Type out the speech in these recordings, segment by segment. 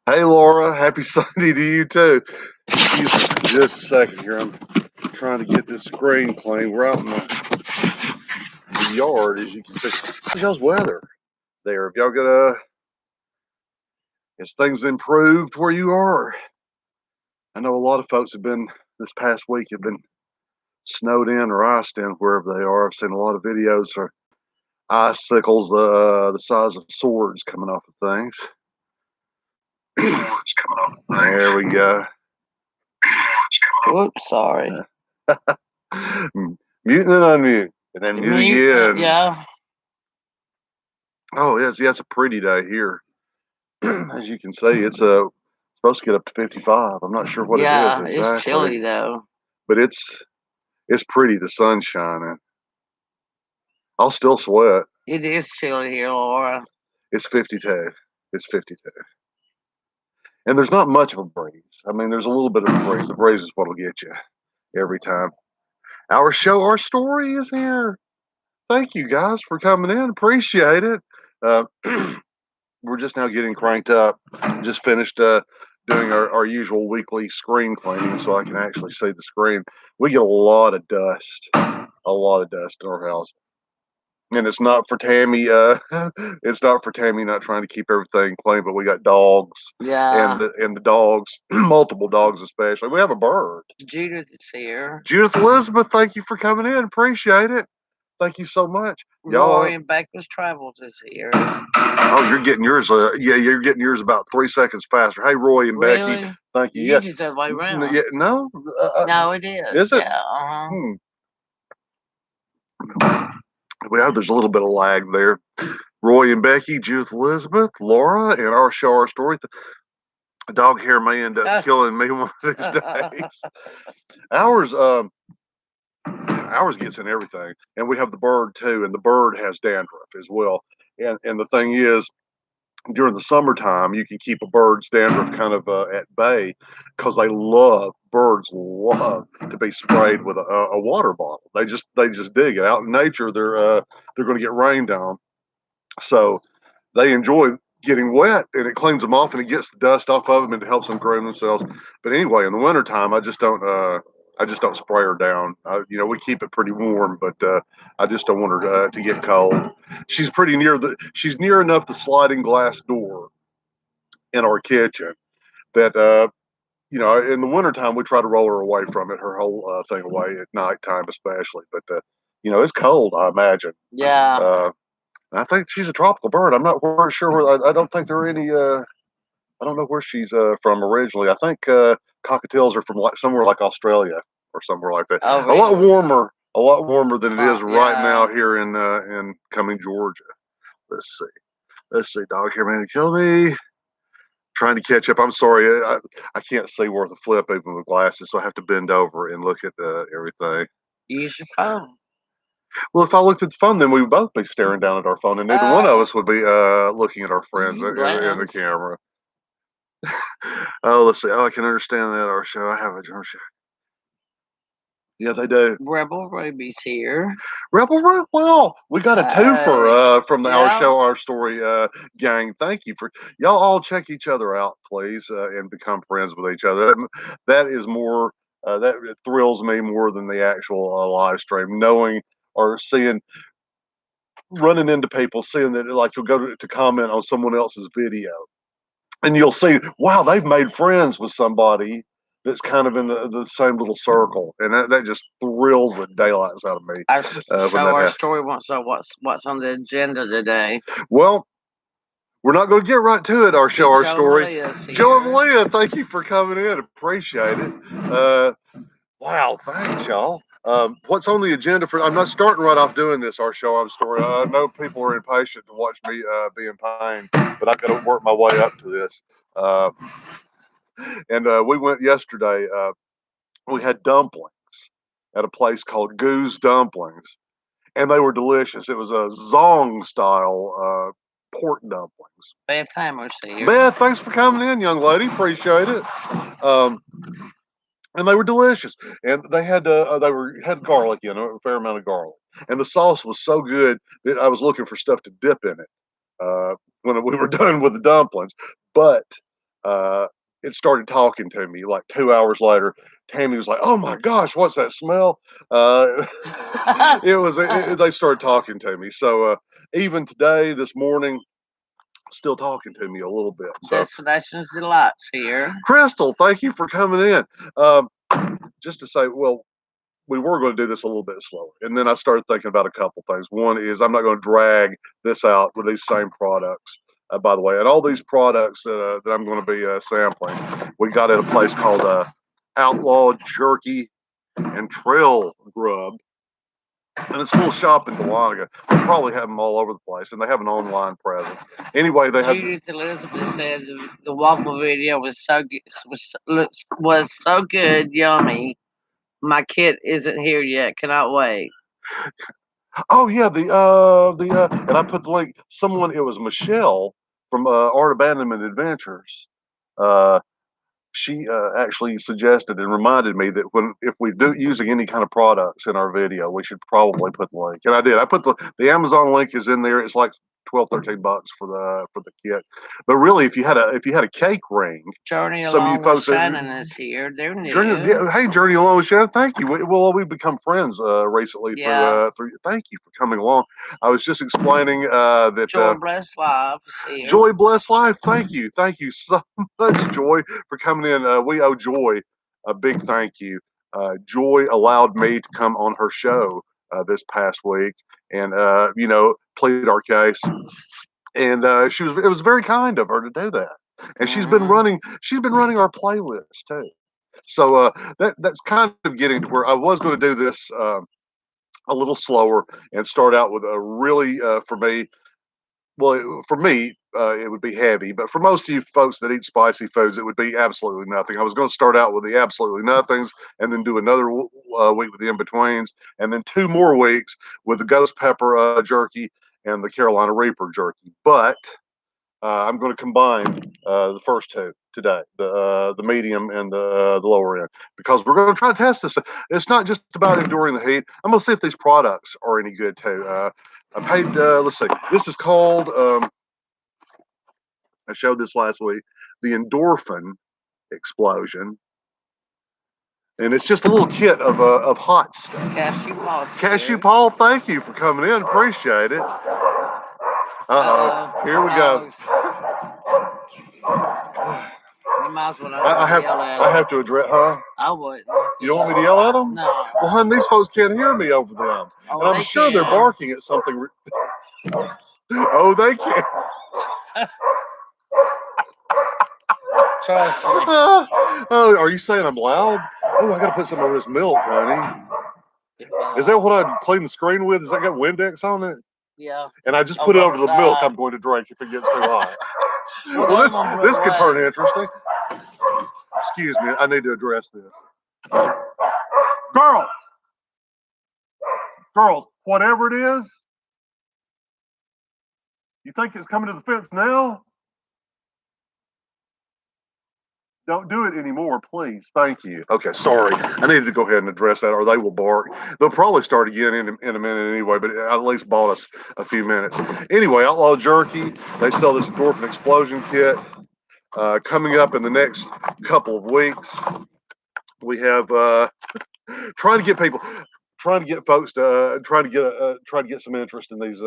Hey, Laura. Happy Sunday to you, too. Excuse me just a second here. I'm trying to get this screen clean. We're out in the yard, as you can see. How's y'all's weather there? Have y'all got has things improved where you are? I know a lot of folks this past week, have been snowed in or iced in wherever they are. I've seen a lot of videos of icicles the size of swords coming off of things. There we go. Oops, sorry. Mute and then unmute, and then mute again. Yeah. Oh, yes, yeah, it's a pretty day here. As you can see, it's supposed to get up to 55. I'm not sure what it is exactly. It's chilly though. But it's pretty. The sun's shining. I'll still sweat. It is chilly here, Laura. It's 52. It's 52. And there's not much of a breeze. I mean, there's a little bit of a breeze. The breeze is what'll get you every time. Our show, our story is here. Thank you guys for coming in. Appreciate it. We're just now getting cranked up. Just finished doing our usual weekly screen cleaning so I can actually see the screen. We get a lot of dust in our house. And it's not for Tammy. It's not for Tammy not trying to keep everything clean, but we got dogs. Yeah. And the dogs, multiple dogs especially. We have a bird. Judith is here. Judith Elizabeth, thank you for coming in. Appreciate it. Thank you so much. Roy and Beckwith Travels is here. Oh, you're getting yours. You're getting yours about 3 seconds faster. Hey, Roy and Becky, thank you. You just said way around. Yeah, no, no, it is. Is it? Yeah. Well, there's a little bit of lag there. Roy and Becky, Judith Elizabeth, Laura, and our show, our story. The dog hair may end up killing me one of these days. Ours gets in everything, and we have the bird too, and the bird has dandruff as well. And the thing is, during the summertime, you can keep a bird's dandruff kind of at bay because birds love to be sprayed with a water bottle. They just dig it. Out in nature, they're going to get rained on, so they enjoy getting wet, and it cleans them off and it gets the dust off of them and it helps them groom themselves. But anyway, in the wintertime, I just don't spray her down. We keep it pretty warm, but I just don't want her to get cold. She's near enough the sliding glass door in our kitchen that in the wintertime we try to roll her away from it, her whole thing away at nighttime especially. But it's cold, I imagine. Yeah. I think she's a tropical bird. I'm not sure. I don't think there are any. I don't know where she's from originally. I think cockatiels are from somewhere like Australia or somewhere like that. Oh, really? A lot warmer than it is right now here in Cumming, Georgia. Let's see. Dog hair man, kill me. Trying to catch up. I'm sorry. I can't see worth a flip even with glasses, so I have to bend over and look at everything. Use your phone. Well, if I looked at the phone, then we would both be staring down at our phone, and neither one of us would be looking at our friends in the camera. Oh, let's see. Oh, I can understand that. Our show. I have a drum show. Yeah, they do. Rebel Ruby's here. Rebel Ruby. Well, we got a twofer from Our Show, Our Story gang. Thank you for y'all. All check each other out, please, and become friends with each other. That is more. That thrills me more than the actual live stream. Knowing or seeing, running into people, seeing that like you'll go to comment on someone else's video, and you'll see, wow, they've made friends with somebody that's kind of in the same little circle, and that just thrills the daylights out of me. Our story wants to know what's on the agenda today. Well, we're not going to get right to it. Our show, our story. Joe and Leah, thank you for coming in. Appreciate it. Wow, thanks, y'all. What's on the agenda for? I'm not starting right off doing this. Our show, our story. I know people are impatient to watch me be in pain, but I've got to work my way up to this. And we went yesterday. We had dumplings at a place called Goose Dumplings, and they were delicious. It was a Zong style pork dumplings. Beth Hammer's here. Beth, thanks for coming in, young lady. Appreciate it. And they were delicious, and they had garlic in it, a fair amount of garlic, and the sauce was so good that I was looking for stuff to dip in it when we were done with the dumplings. But it started talking to me like 2 hours later. Tammy was like, "Oh my gosh, what's that smell?" They started talking to me. So even today, this morning, still talking to me a little bit. So Destinations Delights here. Crystal, thank you for coming in. Just to say, well, we were going to do this a little bit slower. And then I started thinking about a couple things. One is I'm not going to drag this out with these same products, by the way. And all these products that I'm going to be sampling, we got at a place called Outlaw Jerky and Trail Grub. And it's a little shop in Dahlonega. They probably have them all over the place, and they have an online presence. Anyway, they have. Judith Elizabeth said the waffle video was was so good, yummy. My kid isn't here yet. Cannot wait. Oh yeah, and I put the link. Someone, it was Michelle from Art Abandonment Adventures. She actually suggested and reminded me that if we do using any kind of products in our video, we should probably put the link. And I did. I put the Amazon link is in there. It's like $12-13 for the kit. But really, if you had a cake ring, Journey some of you Along folks with Shannon is here. They're new. Hey, Journey Along with Shannon. Thank you. We've become friends recently Yeah. through. Thank you for coming along. I was just explaining that Joy Bless Life is here. Joy Bless Life. Thank you so much, Joy, for coming in. We owe Joy a big thank you. Joy allowed me to come on her show this past week, and plead our case. And it was very kind of her to do that. And she's been running our playlist too. So that's kind of getting to where I was going to do this a little slower and start out with a really for me, it would be heavy, but for most of you folks that eat spicy foods, it would be absolutely nothing. I was going to start out with the absolutely nothings, and then do another week with the in-betweens, and then 2 more weeks with the ghost pepper jerky and the Carolina Reaper jerky. But I'm going to combine the first 2 today, the medium and the lower end, because we're going to try to test this. It's not just about enduring the heat. I'm going to see if these products are any good too. I paid. Let's see. This is called. I showed this last week. The Endorphin Explosion, and it's just a little kit of hot stuff. Cashew Paul, thank you for coming in. Appreciate it. Here we go. You might as well I have to address, huh? I wouldn't. You don't want me to yell at them? No. Well, hon, these folks can't hear me over them. Oh, and I'm sure they're barking at something. Oh, they can. Trust me. Oh, are you saying I'm loud? Oh, I got to put some of this milk, honey. Is that what I clean the screen with? Does that got Windex on it? Yeah. And I just put it over the milk I'm going to drink if it gets too hot. Well, this could turn interesting. Excuse me, I need to address this. Girls, whatever it is, you think it's coming to the fence now? Don't do it anymore, please. Thank you. Okay, sorry. I needed to go ahead and address that, or they will bark. They'll probably start again in a minute anyway, but at least bought us a few minutes. Anyway, Outlaw Jerky, they sell this Endorphin Explosion kit. Coming up in the next couple of weeks, we have trying to get folks to trying to get some interest in these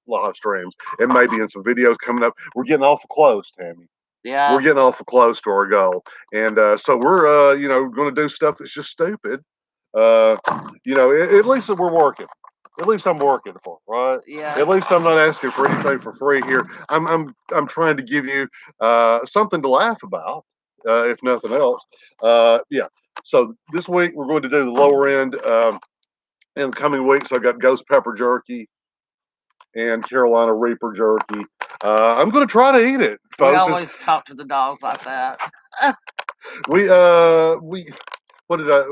live streams, and maybe in some videos coming up. We're getting awful close, Tammy. Yeah. We're getting awful close to our goal. And so we're, going to do stuff that's just stupid. At least we're working. At least I'm working for it, right? Yeah. At least I'm not asking for anything for free here. I'm trying to give you something to laugh about, if nothing else. Yeah. So this week we're going to do the lower end. In the coming weeks, I've got ghost pepper jerky and Carolina Reaper jerky. I'm going to try to eat it, folks. We always talk to the dogs like that. What did I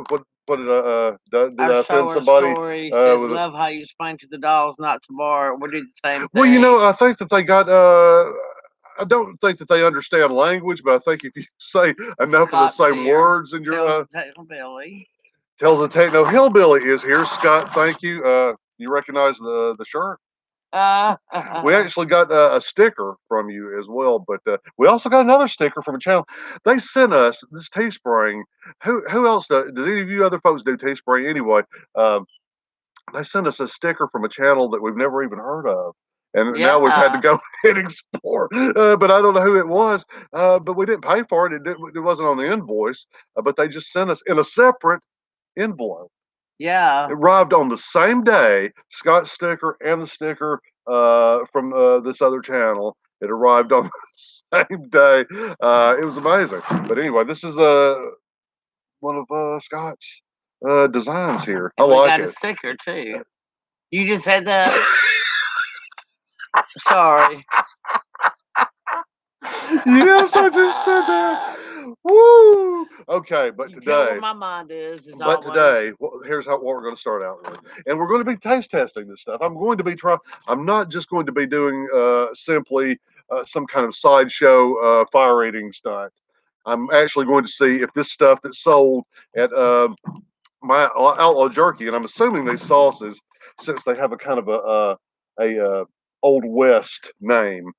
offend somebody? Story says, love how you explain to the dogs not to bark. We do the same thing. Well, I think that they got. I don't think that they understand language, but I think if you say enough of the same words in your Tells the Techno Hillbilly is here. Scott, thank you. You recognize the shirt? We actually got a sticker from you as well, but we also got another sticker from a channel. They sent us this Teespring. Who else does any of you other folks do Teespring anyway? Um, they sent us a sticker from a channel that we've never even heard of. And now we've had to Yeah. go and explore, but I don't know who it was. But we didn't pay for it. It wasn't on the invoice, but they just sent us in a separate envelope. Yeah. It arrived on the same day, Scott's sticker and the sticker from this other channel. It arrived on the same day. It was amazing. But anyway, this is one of Scott's designs here. I And we like got a it. sticker too. You just had that? Sorry. Yes, I just said that. Woo! Okay, but You tell where today, my mind is but always. today, here's what we're going to start out with, and we're going to be taste testing this stuff. I'm going to be trying. I'm not just going to be doing simply some kind of sideshow fire eating stunt. I'm actually going to see if this stuff that's sold at my Outlaw Jerky, and I'm assuming these sauces, since they have a kind of a old west name,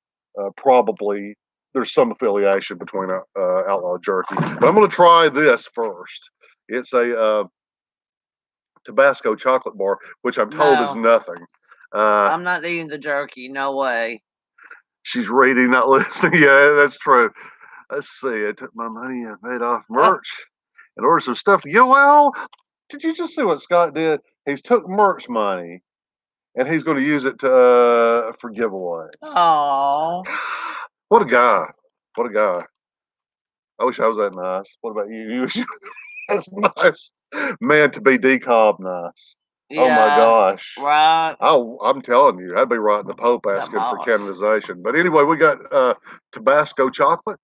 probably there's some affiliation between Outlaw Jerky. But I'm going to try this first. It's a Tabasco chocolate bar, which I'm told is No. nothing. I'm not eating the jerky. No way. She's reading, not listening. Yeah, that's true. Let's see. I took my money and paid off merch and ordered some stuff to get. Well, did you just see what Scott did? He's took merch money and he's going to use it to for giveaways. Oh. What a guy! What a guy! I wish I was that nice. What about you? You wish you that's nice, man. To be decob nice. Oh my Yeah. gosh! Right. I'm telling you, I'd be writing the Pope The asking for moss. canonization. But anyway, we got Tabasco chocolate.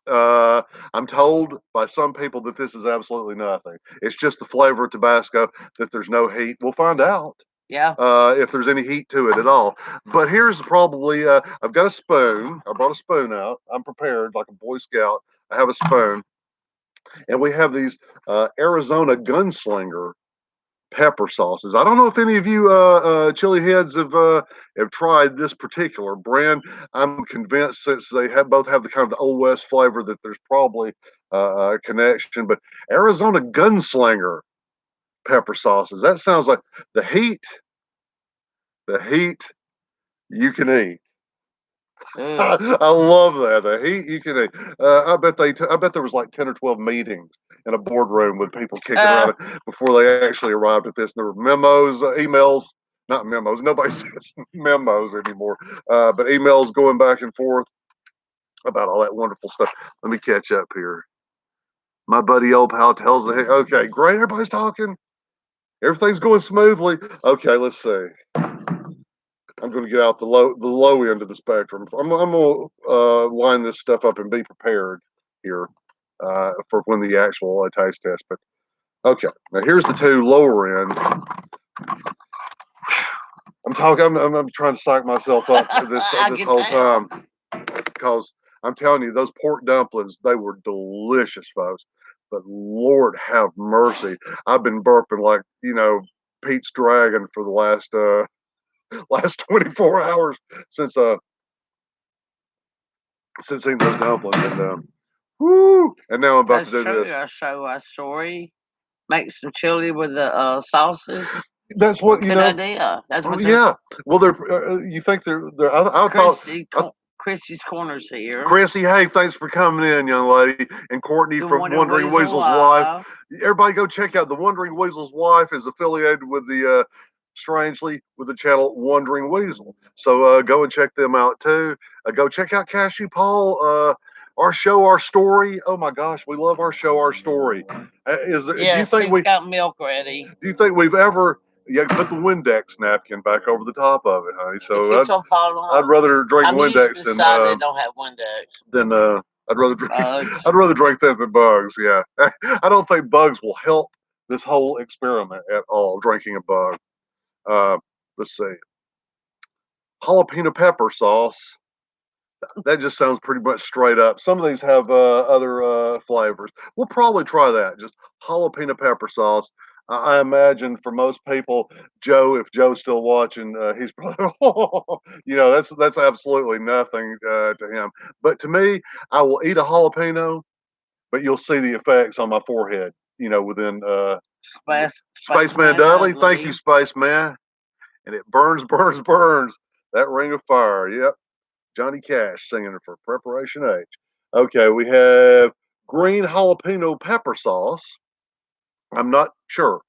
I'm told by some people that this is absolutely nothing. It's just the flavor of Tabasco, that there's no heat. We'll find out Yeah. if there's any heat to it at all. But here's probably I've got a spoon. I brought a spoon out. I'm prepared like a Boy Scout. I have a spoon. And we have these Arizona Gunslinger pepper sauces. I don't know if any of you chili heads have tried this particular brand. I'm convinced since they have both have the kind of the old west flavor that there's probably a connection. But Arizona Gunslinger pepper sauces. That sounds like the heat. The heat you can eat. I love that. The heat you can eat. I bet there was like 10 or 12 meetings in a boardroom with people kicking around it before they actually arrived at this. And there were memos, emails, not memos. Nobody says memos anymore, but emails going back and forth about all that wonderful stuff. Let me catch up here. My buddy old pal tells the okay, great. Everybody's talking. Everything's going smoothly. Okay, let's see. I'm going to get out the low end of the spectrum. I'm going to line this stuff up and be prepared here for when the actual taste test. But okay, now here's the two lower end. I'm talking. I'm trying to psych myself up this whole time because I'm telling you, those pork dumplings, they were delicious, folks. But Lord have mercy, I've been burping like Pete's Dragon for the last 24 hours since eating those dumplings, and woo! And now I'm about That's to do true. this. I show our story. Make some chili with the sauces. That's what Good idea. That's what they're. Yeah. Well, they're. You think they're? I thought. Chrissy's Corners here. Chrissy, hey, thanks for coming in, young lady, and Courtney The from Wandering Weasel's wife. Everybody, go check out the Wandering Weasel's wife is affiliated with the strangely with the channel Wandering Weasel. So go and check them out too. Go check out Cashew Paul. Our show, our story. Oh my gosh, we love our show, our story. Is there? Yes, Do you think he's got milk ready. Do you think we've ever? Yeah, put the Windex napkin back over the top of it, honey. So It keeps on falling off. I'd rather drink I'm using Windex the side that don't have Windex. than I'd rather drink Bugs. I'd rather drink that than bugs. Yeah, I don't think bugs will help this whole experiment at all. Drinking a bug. Let's see, jalapeno pepper sauce. That just sounds pretty much straight up. Some of these have other flavors. We'll probably try that. Just jalapeno pepper sauce. I imagine for most people, Joe, if Joe's still watching, he's probably, that's absolutely nothing to him. But to me, I will eat a jalapeno, but you'll see the effects on my forehead. Within Spaceman Spaceman Dudley. Thank you, Dudley. Spaceman. And it burns, burns, burns. That ring of fire. Yep. Johnny Cash singing it for Preparation H. Okay, we have green jalapeno pepper sauce. I'm not sure.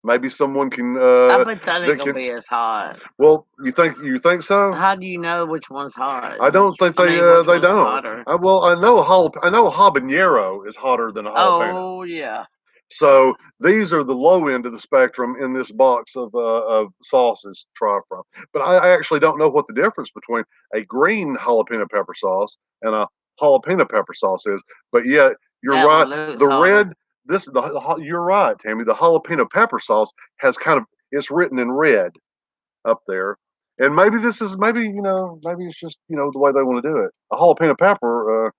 Maybe someone can I bet that ain't that gonna can. be as hot. Well, you think so? How do you know which one's hot? I don't think I mean, which they one's don't. hotter? I know a habanero is hotter than a jalapeno. Oh yeah. So these are the low end of the spectrum in this box of sauces to try from. But I actually don't know what the difference between a green jalapeno pepper sauce and a jalapeno pepper sauce is. But yet you're That right. one looks The hotter. red, you're right, Tammy. The jalapeno pepper sauce has it's written in red up there. And maybe maybe it's just the way they want to do it. A jalapeno pepper,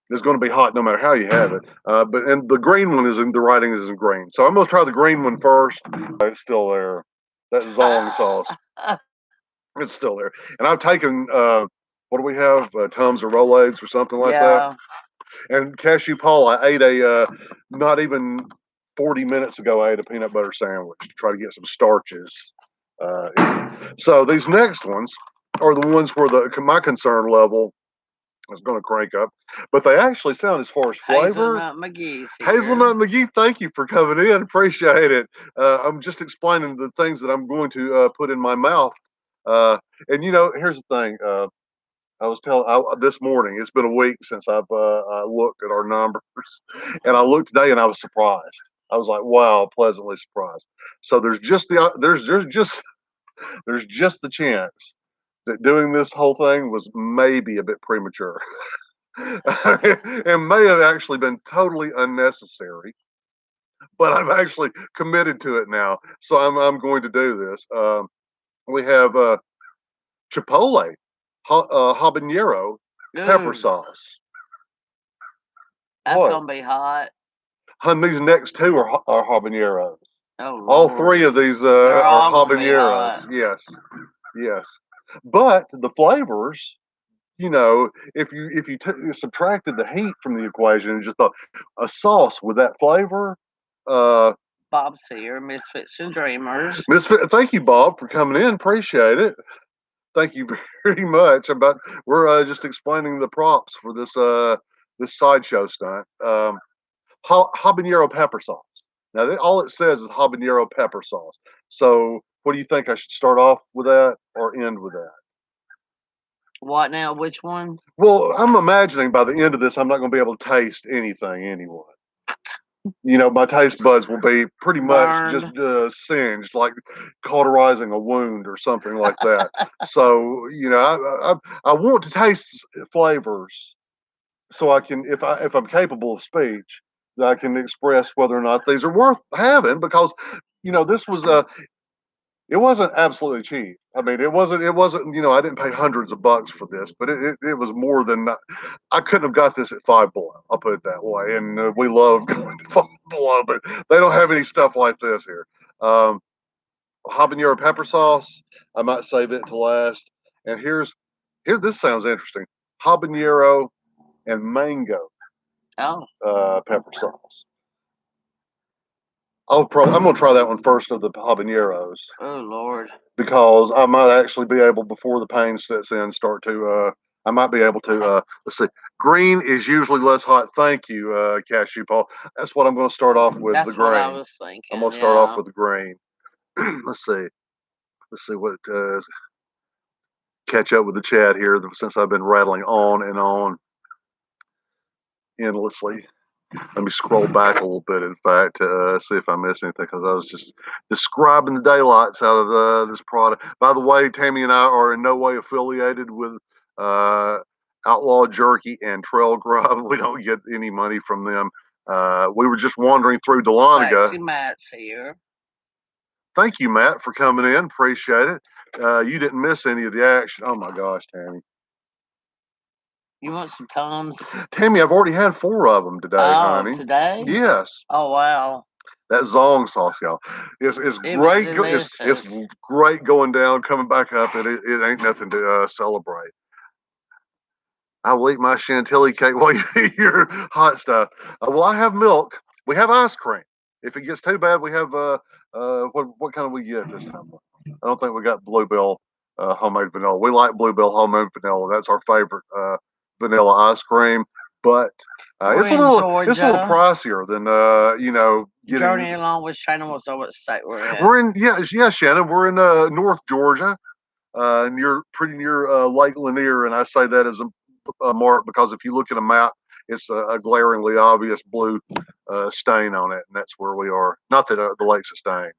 is going to be hot no matter how you have it. And the green one the writing is in green. So I'm going to try the green one first. It's still there. That zong sauce, it's still there. And I've taken what do we have? Tums or Rolaids or something like that. Yeah. And Cashew Paul, I ate not even 40 minutes ago. I ate a peanut butter sandwich to try to get some starches. So these next ones are the ones where my concern level is going to crank up, but they actually sound, as far as flavor. Hazelnut McGee's here. Hazelnut McGee, thank you for coming in. Appreciate it. I'm just explaining the things that I'm going to put in my mouth. And here's the thing. I was telling this morning. It's been a week since I looked at our numbers, and I looked today, and I was surprised. I was like, "Wow, pleasantly surprised." So there's just the chance that doing this whole thing was maybe a bit premature. And may have actually been totally unnecessary, but I've actually committed to it now, so I'm going to do this. We have chipotle habanero pepper Ooh, sauce. that's What? gonna be hot. Hun, these next two are habaneros. Oh All three Lord. of these They're are all gonna be habaneros. hot. Yes, yes. But the flavors, if you subtracted the heat from the equation and just thought a sauce with that flavor, uh, Bob's here, Misfits and Dreamers. Misfit. Thank you, Bob, for coming in. Appreciate it. Thank you very much. We're just explaining the props for this sideshow stunt. Habanero pepper sauce. Now, all it says is habanero pepper sauce. So, what do you think? I should start off with that or end with that? What now? Which one? Well, I'm imagining by the end of this, I'm not going to be able to taste anything anyway. My taste buds will be pretty much just Burned. singed, like cauterizing a wound or something like that. So, I want to taste flavors so I can, if I'm capable of speech, that I can express whether or not these are worth having, because this was it wasn't absolutely cheap. I mean, it wasn't, I didn't pay hundreds of bucks for this, but it was more than I couldn't have got this at Five Below. I'll put it that way. And we love going to Five Below, but they don't have any stuff like this here. Um, Habanero pepper sauce, I might save it to last. And this sounds interesting. Habanero and mango Oh, pepper sauce. I'm gonna try that one first of the habaneros, oh Lord. because I might actually be able, before the pain sets in, start to I might be able to let's see. Green is usually less hot. Thank you, Cashew Paul. That's what I'm going to start off with, the That's what I green. was I'm thinking. going to start off Yeah. with the green. Let's see. Let's see what catch up with the chat here, since I've been rattling on and on endlessly. Let me scroll back a little bit, in fact, to see if I missed anything, because I was just describing the daylights out of this product. By the way, Tammy and I are in no way affiliated with uh, Outlaw Jerky and Trail Grub. We don't get any money from them. We were just wandering through Dahlonega. Sexy Matt's here. Thank you, Matt, for coming in. Appreciate it. You didn't miss any of the action. Oh my gosh, Tammy. You want some Tums? Tammy, I've already had 4 of them today, Oh, honey. today? Yes. Oh wow. That Zong sauce, y'all, it's It was great. It's delicious. great going down, coming back up, and it ain't nothing to celebrate. I will eat my chantilly cake while you eat your hot stuff. Well, I have milk. We have ice cream. If it gets too bad, we have what kind of we get this time? I don't think we got Bluebell homemade vanilla. We like Bluebell homemade vanilla. That's our favorite vanilla ice cream. But We're it's a in little Georgia. pricier than Journey getting. along with Shannon was over what state we're in. We're in Shannon. We're in North Georgia, and you're pretty near Lake Lanier, and I say that as a mark because if you look at a map, it's a glaringly obvious blue stain on it, and that's where we are. Not that the lake's a stain.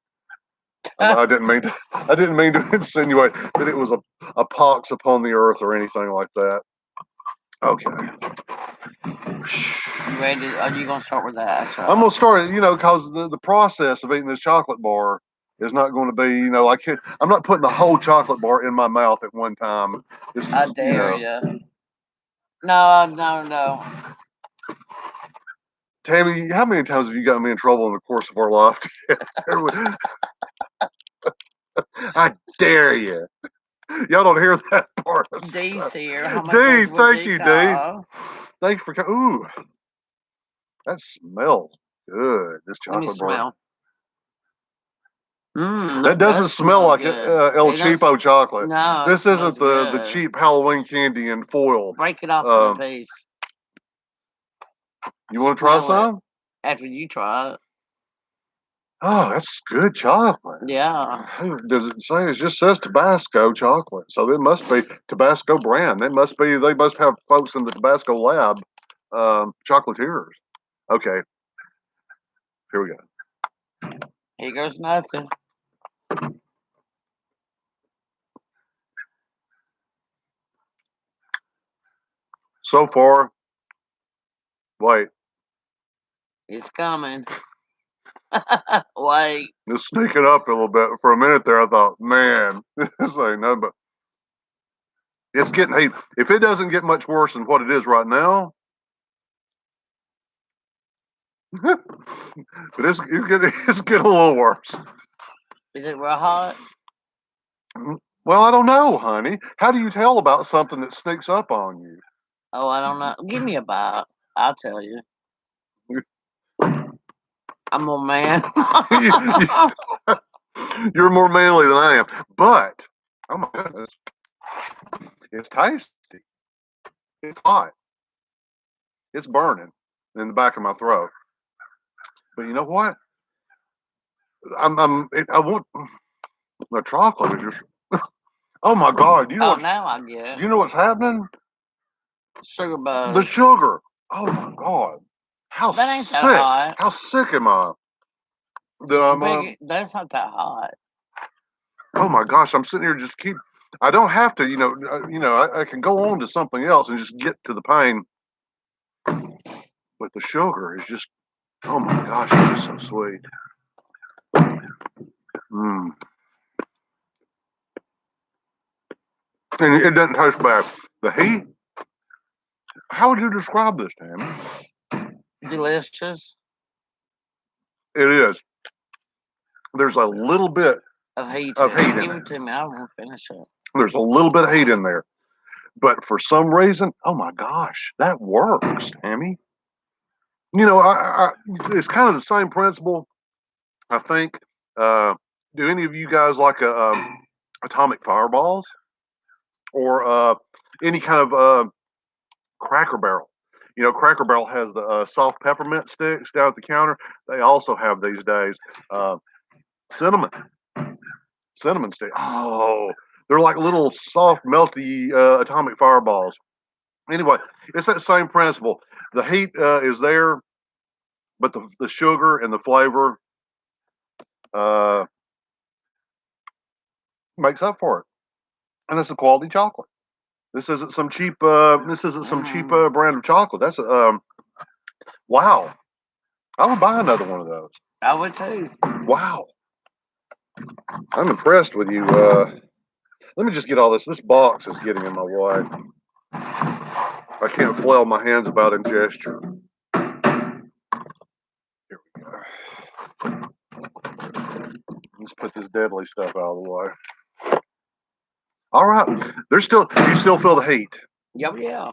I didn't mean to. I didn't mean to insinuate that it was a pox upon the earth or anything like that. Okay. You ready? Are you gonna start with that? So I'm gonna start. Because the process of eating this chocolate bar is not going to be. I'm not putting the whole chocolate bar in my mouth at one time. This is, I dare you. No. Tammy, how many times have you gotten me in trouble in the course of our life together? I dare you. Y'all don't hear that part. Dee's here. How much D, would thank D you, D. call? Thank you for ooh, that smells good. This Let me chocolate bar. smell. That doesn't smell like El Cheapo chocolate. No, This isn't the cheap Halloween candy in foil. Break it off in a piece. You want to try some? After you try it. Oh, that's good chocolate. Yeah. Does it say? It just says Tabasco chocolate, so it must be Tabasco brand. They must have folks in the Tabasco lab, chocolatiers. Okay, here we go. Here goes nothing. So far, wait. It's coming. Wait. Just sneak it up a little bit. For a minute there, I thought, man, this ain't nothing but it's getting heat. If it doesn't get much worse than what it is right now, but it's getting a little worse. Is it real hot? Well, I don't know, honey. How do you tell about something that sneaks up on you? Oh, I don't know. Give me a bite. I'll tell you. I'm a man. You're more manly than I am. But, oh my goodness, it's tasty. It's hot. It's burning in the back of my throat. But you know what? I want the chocolate is just. Oh my God! Now I get it. You know what's happening? Sugar buzz. The sugar. Oh my God! How that ain't sick! That hot. How sick am I? That I'm. That's not that hot. Oh my gosh! I'm sitting here just I don't have to. I can go on to something else and just get to the pain. But the sugar is just. Oh my gosh! It's just so sweet. Mmm. And it doesn't taste bad. The heat. How would you describe this, Tammy? Delicious. It is. There's a little bit of heat. Give it to me. I won't finish it. There's a little bit of heat in there, but for some reason, oh my gosh, that works, Tammy. It's kind of the same principle. I think. Do any of you guys like atomic fireballs or any kind of Cracker Barrel? Cracker Barrel has the soft peppermint sticks down at the counter. They also have these days cinnamon stick. Oh, they're like little soft, melty atomic fireballs. Anyway, it's that same principle. The heat is there, but the sugar and the flavor makes up for it, and it's a quality chocolate. This isn't some cheap. Cheap brand of chocolate. That's wow. I would buy another one of those. I would too. Wow. I'm impressed with you. Let me just get all this. This box is getting in my way. I can't flail my hands about in gesture. Here we go. Let's put this deadly stuff out of the way. All right. You still feel the heat. Yeah.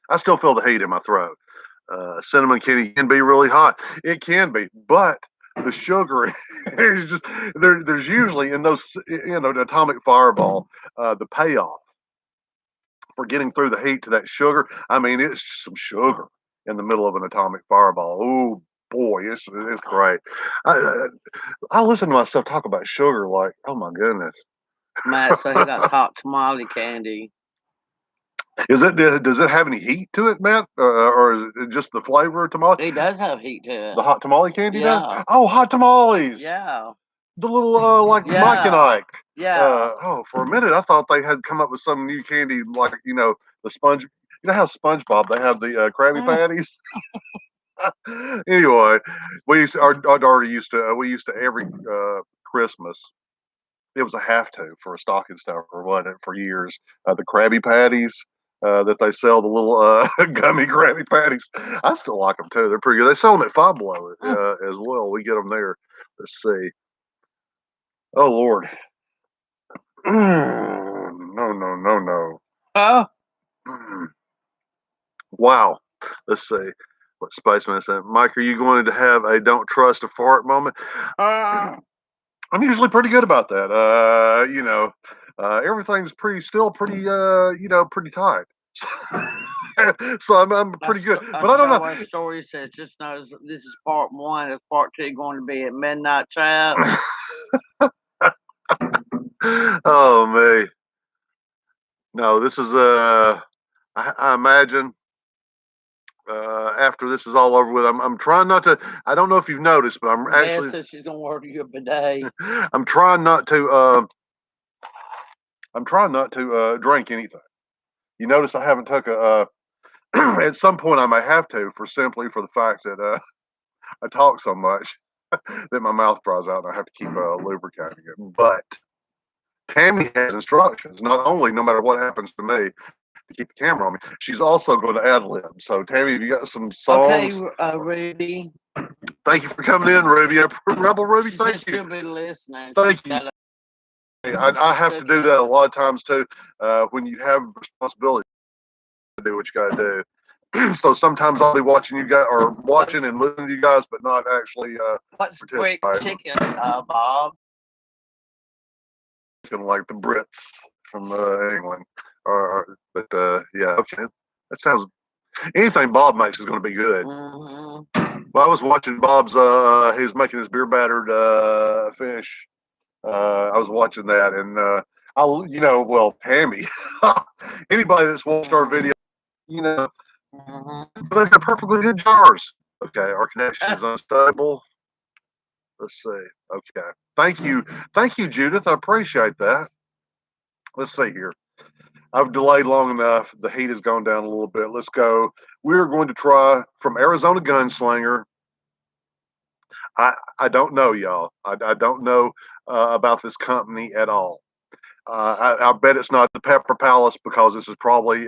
I still feel the heat in my throat. Cinnamon candy can be really hot. It can be, but the sugar is just there's usually in those, the atomic fireball, the payoff for getting through the heat to that sugar. I mean, it's just some sugar in the middle of an atomic fireball. Oh boy, it's great. I listen to myself talk about sugar like, oh my goodness. Matt said he got hot tamale candy. Does it have any heat to it, Matt, or is it just the flavor of tamale? It does have heat to it. The hot tamale candy Yeah. does? Oh, hot tamales. Yeah. The little like Mike and Ike. Yeah. For a minute I thought they had come up with some new candy like the sponge. You know how SpongeBob they have the Krabby Patties. Anyway, our daughter used to we used to every Christmas. It was a have to for a stocking stuffer, wasn't it? For years, the Krabby Patties. That they sell the little gummy Krabby Patties. I still like them too. They're pretty good. They sell them at Five Below as well. We get them there. Let's see. Oh Lord. No. Oh. Wow. Let's see what Spaceman said. Mike, are you going to have a don't trust a fart moment? I'm usually pretty good about that. Everything's pretty tight. So I'm pretty good. But I don't know. Our story says just notice this is part 1. Is part 2 going to be at midnight chat? Oh me. No, this is I imagine after this is all over with, I'm trying not to. I don't know if you've noticed, but I'm actually. Says she's gonna order you a bidet. I'm trying not to. I'm trying not to drink anything. You notice I haven't took a. At some point, I may have to for the fact that I talk so much that my mouth dries out and I have to keep lubricating it. But Tammy has instructions. Not only, no matter what happens to me, to keep the camera on me, she's also going to ad lib. So Tammy, have you got some songs? Okay, Ruby. Thank you for coming in, Ruby. Rebel Ruby, thank you. She'll be listening. Thank you. I have to do that a lot of times too. When you have responsibility to do what you got to do. So sometimes I'll be watching you guys or watching and listening to you guys, but not actually what's great chicken, Bob? Like the Brits from England. But yeah, okay. That sounds. Anything Bob makes is going to be good. Mm-hmm. Well, I was watching Bob's. He was making his beer battered fish. I was watching that, and Tammy. Anybody that's watched our video, they're perfectly good jars. Okay, our connection is unstable. Let's see. Okay, thank you, Judith. I appreciate that. Let's see here. I've delayed long enough. The heat has gone down a little bit. Let's go. We're going to try from Arizona Gunslinger. I don't know, y'all. I don't know about this company at all. I bet it's not the Pepper Palace because this is probably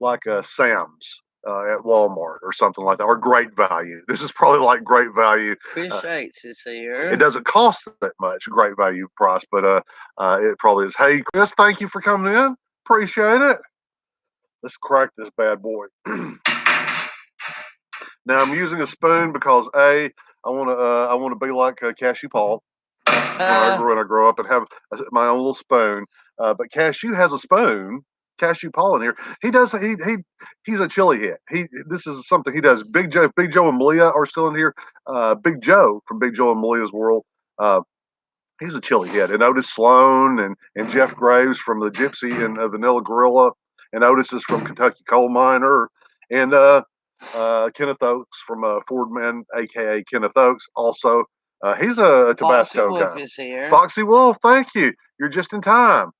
like a Sam's at Walmart or something like that, or Great Value. This is probably like Great Value. Chris Yates is here. It doesn't cost that much, Great Value price, but it probably is. Hey, Chris, thank you for coming in. Appreciate it. Let's crack this bad boy. Now I'm using a spoon because I want to be like Cashew Paul when I grow up and have my own little spoon. But Cashew has a spoon. Cashew Paul in here. He's a chili hit. This is something he does. Big Joe and Malia are still in here. Big Joe from Big Joe and Malia's World. He's a chili hit. And Otis Sloan and Jeff Graves from the Gypsy and Vanilla Gorilla. And Otis is from Kentucky Coal Miner. And Kenneth Oaks from Ford Man, aka Kenneth Oaks. Also, he's a Tabasco guy. Is here. Foxy Wolf, thank you. You're just in time.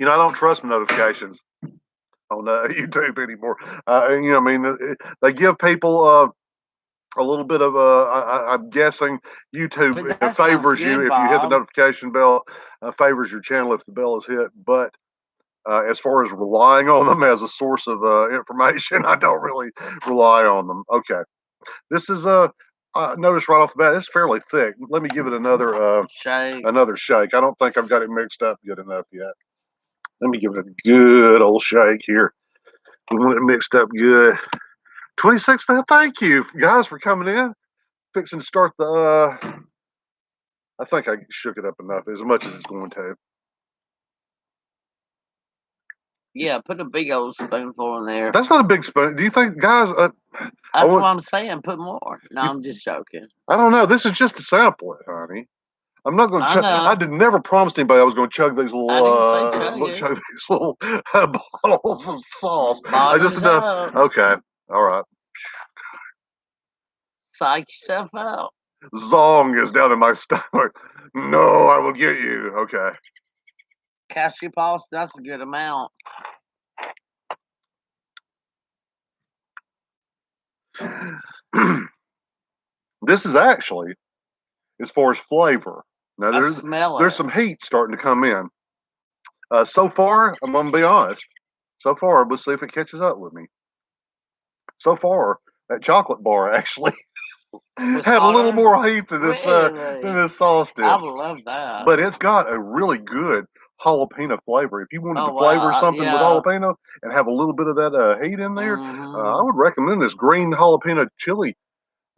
I don't trust notifications on YouTube anymore. They give people a little bit of I'm guessing YouTube favors you if you hit the notification bell, favors your channel if the bell is hit. But as far as relying on them as a source of information, I don't really rely on them. Okay, this is I noticed right off the bat, it's fairly thick. Let me give it another Shake. shake. I don't think I've got it mixed up good enough yet. Let me give it a good old shake here. We want it mixed up good. 26 now. Thank you guys for coming in. Fixing to start the. I think I shook it up enough, as much as it's going to. Yeah, put a big old spoonful in there. That's not a big spoon. Do you think, guys? That's what I'm saying. Put more. No, I'm just joking. I don't know. This is just to sample it, honey. I'm not going to chug. know. I did never promised anybody I was going to chug these little. I didn't say chug it. Chug these little bottles of sauce. I just Bottoms enough. up. Okay. All right. Psych yourself out. Zong is down in my stomach. No, I will get you. Okay. Cashew pulse. That's a good amount. This is actually, as far as flavor. Now I smell there's it. some heat starting to come in. So far, I'm gonna be honest. So far, let's see if it catches up with me. So far, that chocolate bar actually had a little hotter? more heat than Really? this sauce did. I would love that. But it's got a really good jalapeno flavor. If you wanted to Oh, flavor wow. something with Yeah. jalapeno and have a little bit of that heat in there, I Mhm. would recommend this green jalapeno chili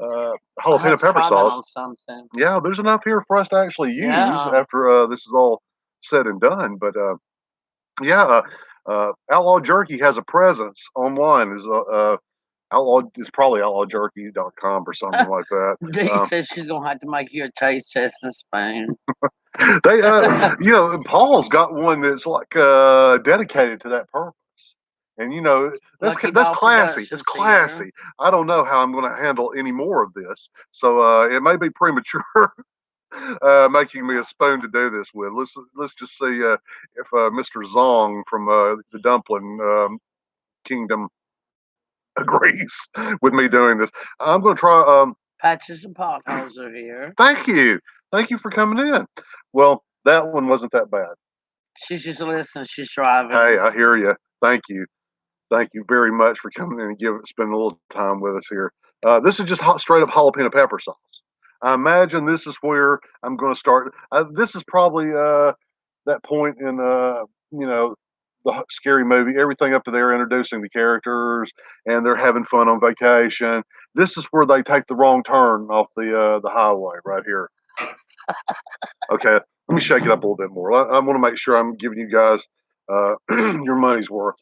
I jalapeno have to pepper try that sauce. on something. Yeah, there's enough here for us to actually use Yeah. after this is all said and done. But yeah, Outlaw Jerky has a presence online. Is Outlaw is probably outlawjerky.com or something like that. Dee said she's gonna have to make you a taste test and spoon. They, Paul's got one that's like dedicated to that purpose, and Lucky that's Ball classy. It's Productions here. classy. I don't know how I'm going to handle any more of this, so it may be premature making me a spoon to do this with. Let's just see if Mr. Zong from the Dumpling Kingdom agrees with me doing this. I'm going to try. Patches and potholes are here. Thank you for coming in. Well, that one wasn't that bad. She's just listening. She's driving. Hey, I hear you. Thank you. Thank you very much for coming in and spending a little time with us here. This is just straight up jalapeno pepper sauce. I imagine this is where I'm going to start. This is probably that point in the scary movie. Everything up to there, introducing the characters and they're having fun on vacation. This is where they take the wrong turn off the highway right here. Okay, let me shake it up a little bit more. I want to make sure I'm giving you guys your money's worth,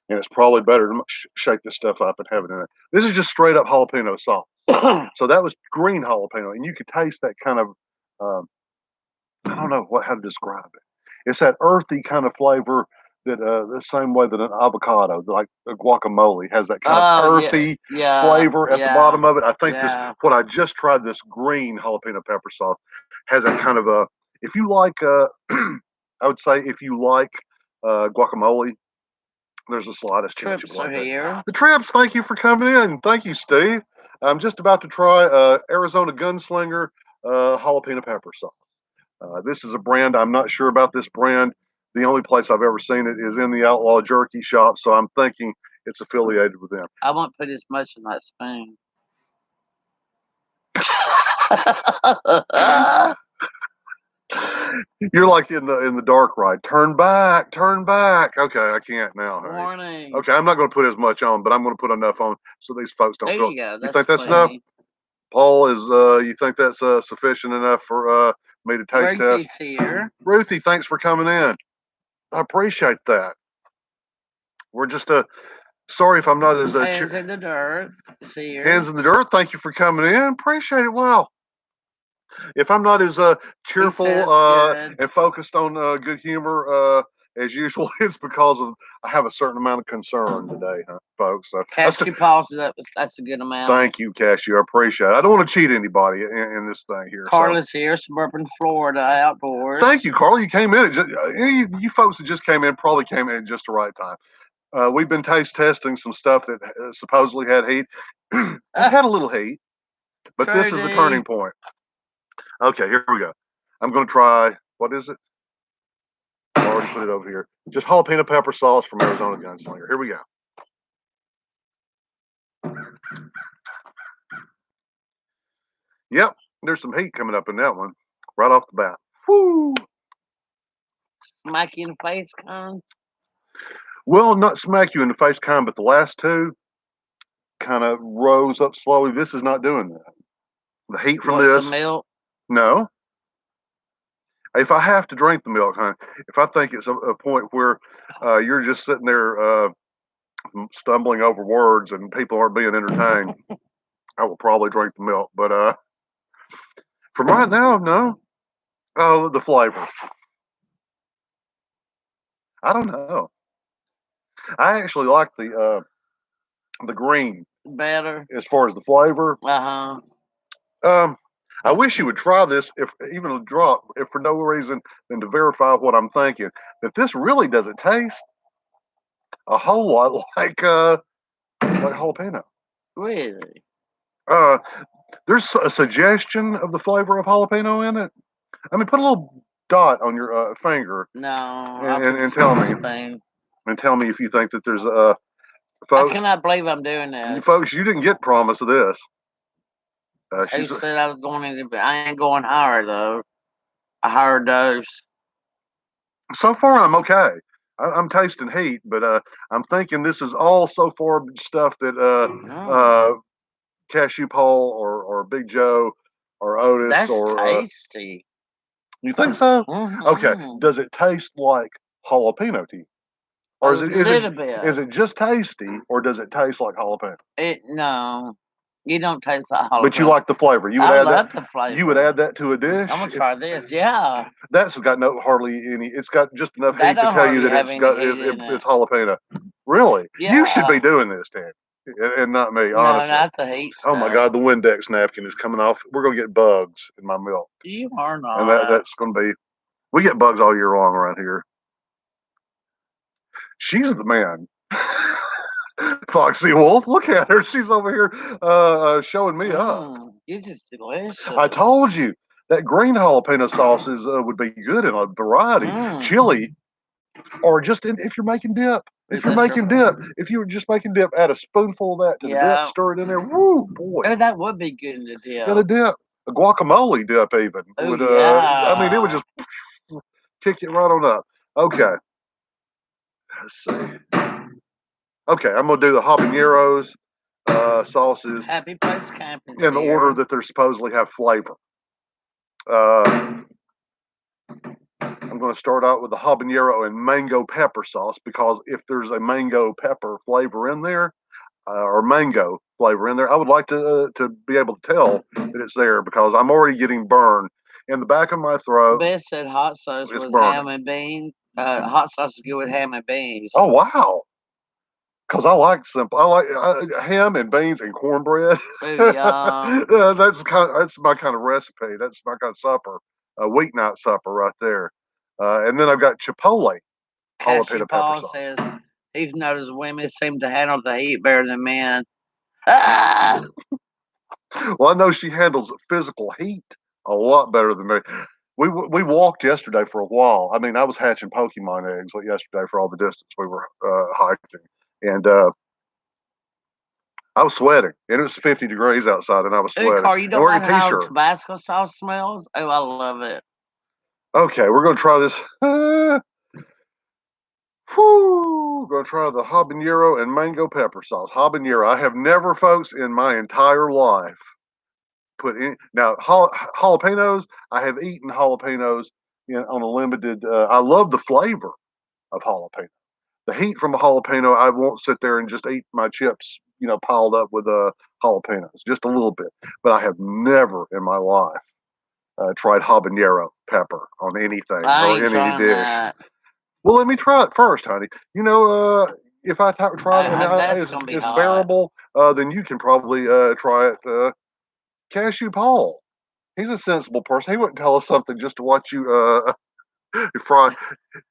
and it's probably better to shake this stuff up and have it in it. This is just straight up jalapeno sauce. So that was green jalapeno, and you could taste that kind of I don't know how to describe it. It's that earthy kind of flavor that the same way that an avocado, like a guacamole, has that kind of earthy flavor at the bottom of it. I think what I just tried, this green jalapeno pepper sauce, has that kind of a. If you like, I would say if you like guacamole, there's a slightest chance you Trips like are that. here. The Trips, thank you for coming in. Thank you, Steve. I'm just about to try Arizona Gunslinger jalapeno pepper sauce. This is a brand, I'm not sure about this brand. The only place I've ever seen it is in the Outlaw Jerky shop, so I'm thinking it's affiliated with them. I won't put as much in that spoon. You're like in the dark ride. Turn back, turn back. Okay, I can't now. Honey. Warning. Okay, I'm not going to put as much on, but I'm going to put enough on so these folks don't There feel. you go. You think that's enough? Paul, you think that's sufficient enough for me to taste Ruthie's test? here. Ruthie, thanks for coming in. I appreciate that. We're just sorry if I'm not as Hands in the dirt. See here. Hands in the dirt. Thank you for coming in. Appreciate it. Wow. If I'm not as cheerful and focused on good humor as usual, it's because I have a certain amount of concern today, folks. So Cashew pulse, that's a good amount. Thank you, Cashew. I appreciate it. I don't want to cheat anybody in this thing here. Carla's here, suburban Florida outdoors. Thank you, Carla. You came in. You folks that just came in probably came in just the right time. We've been taste testing some stuff that supposedly had heat. It had a little heat, but this is the turning point. Okay, here we go. I'm going to try, what is it? I already put it over here. Just jalapeno pepper sauce from Arizona Gunslinger. Here we go. Yep, there's some heat coming up in that one right off the bat. Woo! Smack you in the face, con. Well, not smack you in the face, kind, but the last two kind of rose up slowly. This is not doing that. The heat You from want this, some milk? no. If I have to drink the milk, honey, if I think it's a point where you're just sitting there stumbling over words and people aren't being entertained, I will probably drink the milk. But for right now, no. Oh, the flavor. I don't know. I actually like the green Better. as far as the flavor. Uh-huh. Um, I wish you would try this, if even a drop, if for no reason than to verify what I'm thinking. That this really doesn't taste a whole lot like jalapeno. Really? Uh, there's a suggestion of the flavor of jalapeno in it. I mean, put a little dot on your finger No, and tell me spoon. if you think that there's I folks. cannot believe I'm doing this. Folks, you didn't get promise of this. Who She's said I was going into? I ain't going higher though. A higher dose. so far I'm okay. I'm tasting heat, but I'm thinking this is all so far stuff that Mm, Cashew Pole or Big Joe or Otis that's or tasty. you think so? Okay. Mm-hmm. Does it taste like jalapeno to you, A or little bit. is it just tasty, or does it taste like jalapeno? No, you don't taste like But you jalapeno. like the flavor. You would I add that. love the You would flavor. add that to a dish. I'm gonna try this. Yeah, That's got no hardly any. It's got just enough that heat to don't tell you hardly that have any heat in it. it's jalapeno. Really, you should be Yeah, doing this, Dan, and not me. no, Honestly. not the heat Oh my stuff. God, the Windex napkin is coming off. We're gonna get bugs in my milk, You are and not. that's gonna be. We get bugs all year long around here. She's the man. Foxy Wolf, look at her. She's over here showing me up. This is delicious. I told you that green jalapeno sauces would be good in a variety. Mm. Chili, or just if you're making dip. If you're That's making dip, if you were just making dip, add a spoonful of that to the dip, Yeah. stir it in there. Woo, boy. Oh, that would be good in the In a dip. dip. A guacamole dip even Oh would I mean it would yeah. just kick it right on up. Okay. Let's see. Okay, I'm gonna do the habaneros sauces Happy Place Camping's in the order here. that they're supposedly have flavor. Uh, I'm going to start out with the habanero and mango pepper sauce because if there's a mango pepper flavor in there or mango flavor in there, I would like to be able to tell that it's there because I'm already getting burned in the back of my throat. Beth said hot sauce It's with burning. ham and beans. Hot sauce is good with ham and beans. Oh wow! Because I like simple. I like ham and beans and cornbread. Oh yum. That's my kind of recipe. That's my kind of supper, a weeknight supper right there. And then I've got chipotle Cashew jalapeno pepper Paul sauce. says he's noticed women seem to handle the heat better than men. Ah! Well, I know she handles physical heat a lot better than me. We walked yesterday for a while. I mean, I was hatching Pokemon eggs yesterday for all the distance we were hiking, and I was sweating, and it was 50 degrees outside, and I was Ooh, sweating, Carl, you and don't wearing like a how t-shirt. Tabasco sauce smells? Oh, I love it. Okay, we're gonna try this. Whoo! Gonna try the habanero and mango pepper sauce. Habanero. I have never, folks, in my entire life put in. Now jalapenos. I have eaten jalapenos on a limited. I love the flavor of jalapeno. The heat from a jalapeno. I won't sit there and just eat my chips, piled up with jalapenos, just a little bit. But I have never in my life tried habanero pepper on anything I or ain't in any trying dish. that. Well, let me try it first, honey. If I try it and That's gonna be it's hot. bearable, then you can probably try it. Cashew Paul, he's a sensible person. He wouldn't tell us something just to watch you fry.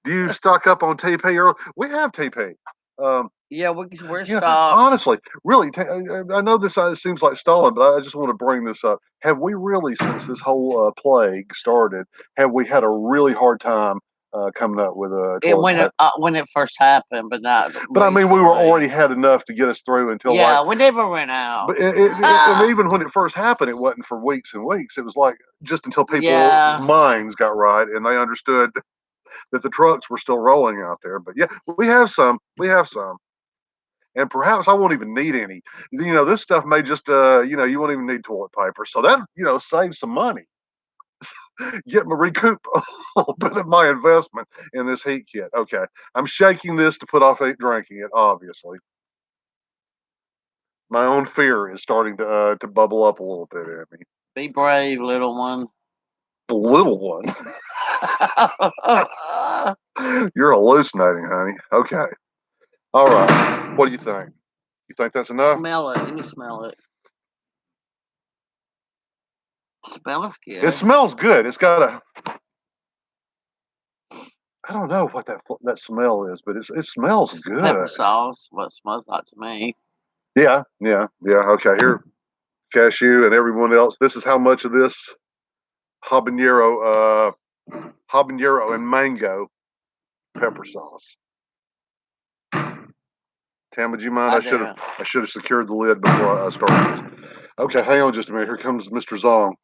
Do you stock up on TP? Or we have TP. Um, Yeah, we're stopped. honestly, really, I know this seems like stalling, but I just want to bring this up. Have we really, since this whole plague started, have we had a really hard time coming up with a It when it first happened, but not But I mean, we were recently. already had enough to get us through until Yeah, like. we never ran out. But and even when it first happened, it wasn't for weeks and weeks. It was like just until people's Yeah. minds got right and they understood that the trucks were still rolling out there. But yeah, we have some. We have some. And perhaps I won't even need any. You know, this stuff may just, you won't even need toilet paper. So that, saves some money. Get me recoup a little bit of my investment in this heat kit. Okay. I'm shaking this to put off drinking it, obviously. My own fear is starting to bubble up a little bit in me. Be brave, little one. The little one. You're hallucinating, honey. Okay. All right. What do you think? You think that's enough? Smell it. Let me smell it. Smells good. It smells good. It's got a. I don't know what that smell is, but it smells good. Pepper sauce. What it smells like to me. Yeah. Okay, here, cashew and everyone else. This is how much of this habanero and mango pepper sauce. Tam, would you mind? I should have secured the lid before I started this. Okay, hang on just a minute. Here comes Mr. Zong.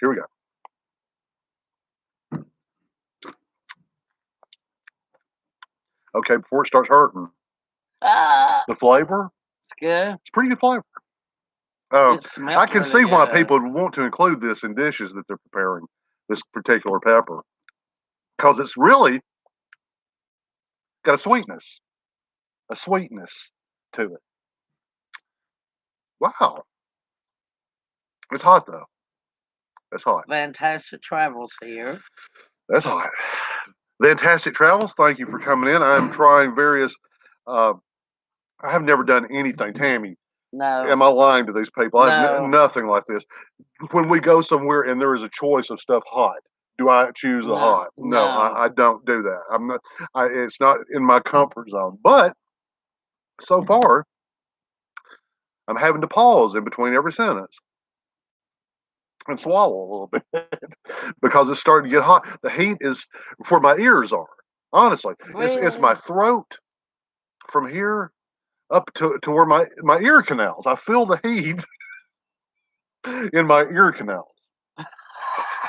Here we go. Okay, before it starts hurting, the flavor. It's good. It's pretty good flavor. I can see why people would want to include this in dishes that they're preparing, this particular pepper, because it's really got a sweetness to it. Wow. It's hot, though. It's hot. Fantastic travels here. That's hot. Fantastic travels. Thank you for coming in. I'm trying various. I have never done anything, Tammy. No. Am I lying to these people? I have No. nothing like this. When we go somewhere and there is a choice of stuff hot, do I choose the hot? No, I don't do that. I'm not. It's not in my comfort zone. But so far, I'm having to pause in between every sentence and swallow a little bit because it's starting to get hot. The heat is where my ears are. Honestly, it's my throat from here up to where my ear canals. I feel the heat in my ear canals.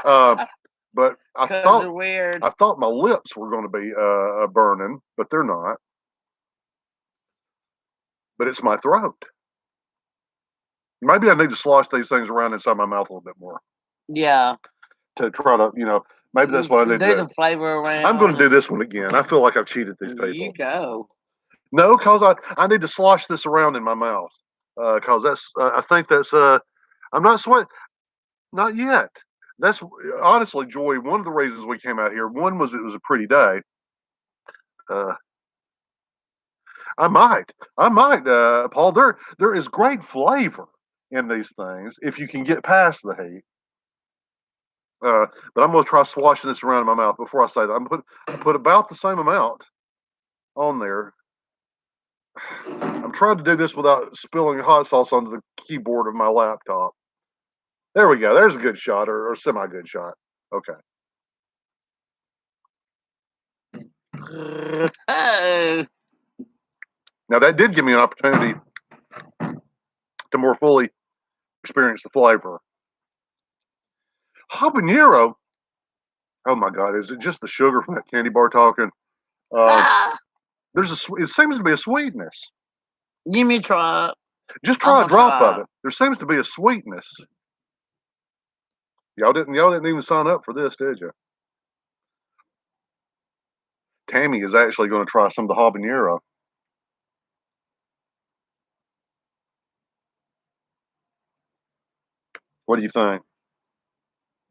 But I thought my lips were going to be burning, but they're not. But it's my throat. Maybe I need to slosh these things around inside my mouth a little bit more. Yeah. To try to, maybe that's what I need to do. Do the flavor around. I'm going to do this one again. I feel like I've cheated these people. You go. No, because I need to slosh this around in my mouth. Because that's, I think that's, I'm not sweating. Not yet. That's honestly, Joy, one of the reasons we came out here. One was it was a pretty day. I might, Paul. There is great flavor in these things if you can get past the heat. But I'm going to try swashing this around in my mouth before I say that. I put about the same amount on there. I'm trying to do this without spilling hot sauce onto the keyboard of my laptop. There we go. There's a good shot or semi-good shot. Okay. Now that did give me an opportunity to more fully experience the flavor. Habanero. Oh my God! Is it just the sugar from that candy bar talking? It seems to be a sweetness. Give me a try. Just try a drop of it. There seems to be a sweetness. Y'all didn't even sign up for this, did you? Tammy is actually going to try some of the habanero. What do you think?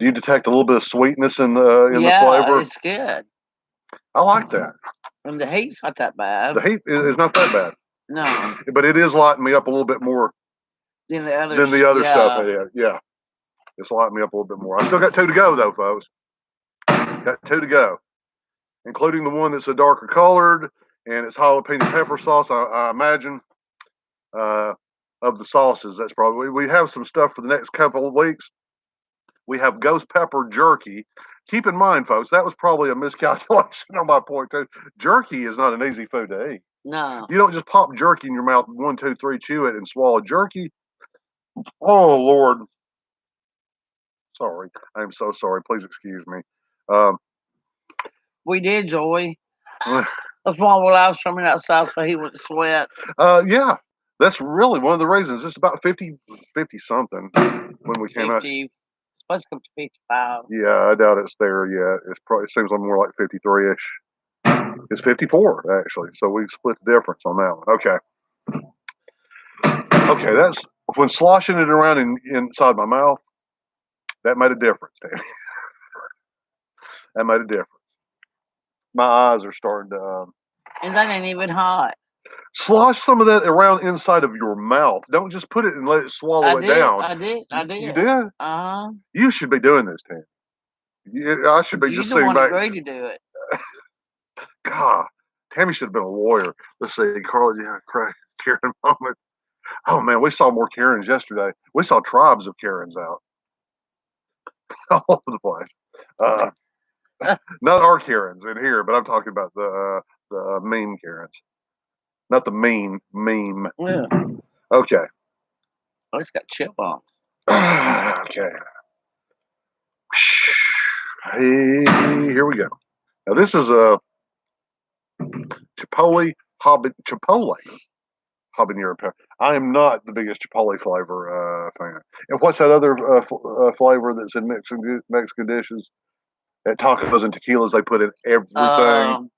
Do you detect a little bit of sweetness in the flavor? Yeah, it's good. I like that. And the heat's not that bad. The heat is not that bad. No. But it is lighting me up a little bit more than the other stuff I had. Yeah. It's lighting me up a little bit more. I still got 2 to go, though, folks. Got 2 to go, including the one that's a darker colored, and it's jalapeno pepper sauce, I imagine. Of the sauces, that's probably, we have some stuff for the next couple of weeks. We have ghost pepper jerky. Keep in mind, folks, that was probably a miscalculation on my point too. Jerky is not an easy food to eat. No. You don't just pop jerky in your mouth, 1, 2, 3, chew it and swallow jerky. Oh Lord, sorry. I am so sorry. Please excuse me. We did, Joy. That's why when I was coming outside, so he would sweat. Yeah, that's really one of the reasons. It's about 50 something when we came out. 50, supposed to come to 55. Yeah, I doubt it's there yet. It seems like more like 53-ish. It's 54 actually. So we split the difference on that one. Okay, that's when sloshing it around inside my mouth. That made a difference, Danny. That made a difference. My eyes are starting to. And that ain't even hot. Slosh some of that around inside of your mouth. Don't just put it and let it swallow it down. I did. You did? Uh-huh. You should be doing this, Tam. I should be just sitting back. You're the one that agreed to do it. God, Tammy should have been a lawyer. Let's see, Carla, Karen moment. Oh man, we saw more Karens yesterday. We saw tribes of Karens out all over the place. Not our Karens in here, but I'm talking about the meme Karens, not the meme. Yeah. Okay. Oh, it's got chip on. Okay. Hey, here we go. Now this is a Chipotle habanero pepper. I am not the biggest Chipotle flavor fan. And what's that other flavor that's in Mexican dishes? At tacos and tequilas, they put in everything.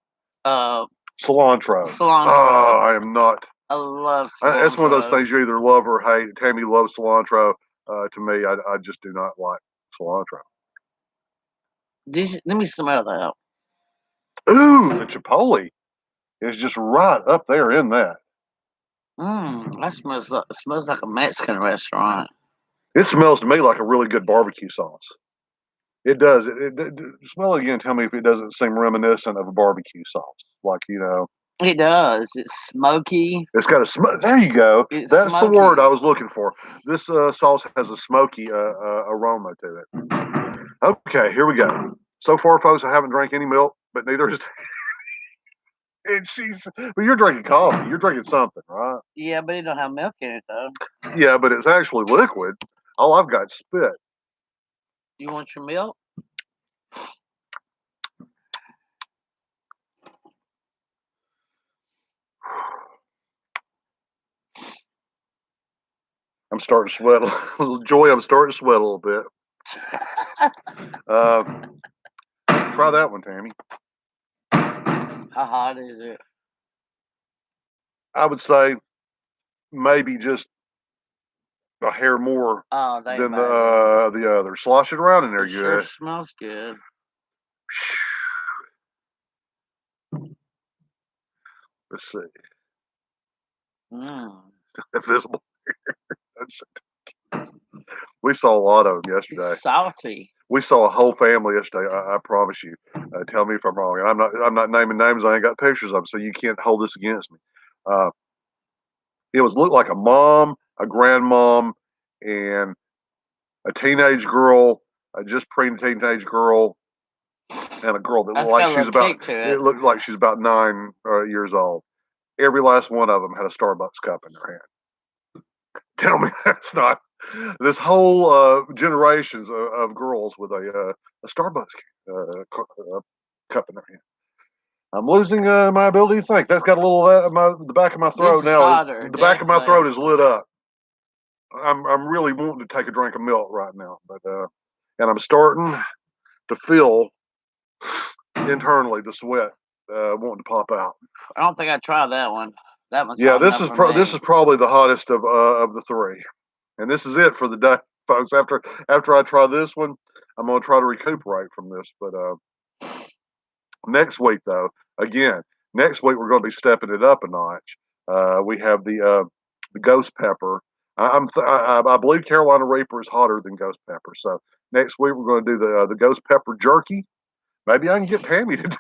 Cilantro. Oh, I am not. I love cilantro. That's one of those things you either love or hate. Tammy loves cilantro. To me, I just do not like cilantro. Let me smell that. Ooh, the Chipotle is just right up there in that. That smells like a Mexican restaurant. It smells to me like a really good barbecue sauce. It does. Smell it again. Tell me if it doesn't seem reminiscent of a barbecue sauce. Like, It does. It's smoky. It's got a smoke. There you go. That's smoky. The word I was looking for. This sauce has a smoky aroma to it. Okay, here we go. So far, folks, I haven't drank any milk, but neither is. And but you're drinking coffee. You're drinking something, right? Yeah, but it don't have milk in it though. Yeah, but it's actually liquid. All I've got is spit. You want your milk? I'm starting to sweat. Joy, I'm starting to sweat a little bit. Try that one, Tammy. How hot is it? I would say maybe just a hair more than the other. Slosh it around in there, it sure smells good. Let's see. Mm. Invisible. We saw a lot of them yesterday. It's salty. We saw a whole family yesterday. I promise you. Tell me if I'm wrong. And I'm not naming names. I ain't got pictures of them, so you can't hold this against me. It looked like a mom, a grandmom, and a teenage girl, just pre-teenage girl, and a girl that looked like she's about. It looked like she's about 9 years old. Every last one of them had a Starbucks cup in their hand. Tell me that's not. This whole generations of girls with a Starbucks cup in their hand. I'm losing my ability to think. That's got a little of that the back of my throat now. The back of my throat is lit up. I'm really wanting to take a drink of milk right now, but and I'm starting to feel internally the sweat wanting to pop out. I don't think I tried that one. That one's this is probably the hottest of the three, and this is it for the day, folks. After I try this one, I'm going to try to recuperate from this. But next week, though, next week we're going to be stepping it up a notch. We have the ghost pepper. I believe Carolina Reaper is hotter than ghost pepper. So next week we're going to do the ghost pepper jerky. Maybe I can get Tammy to do.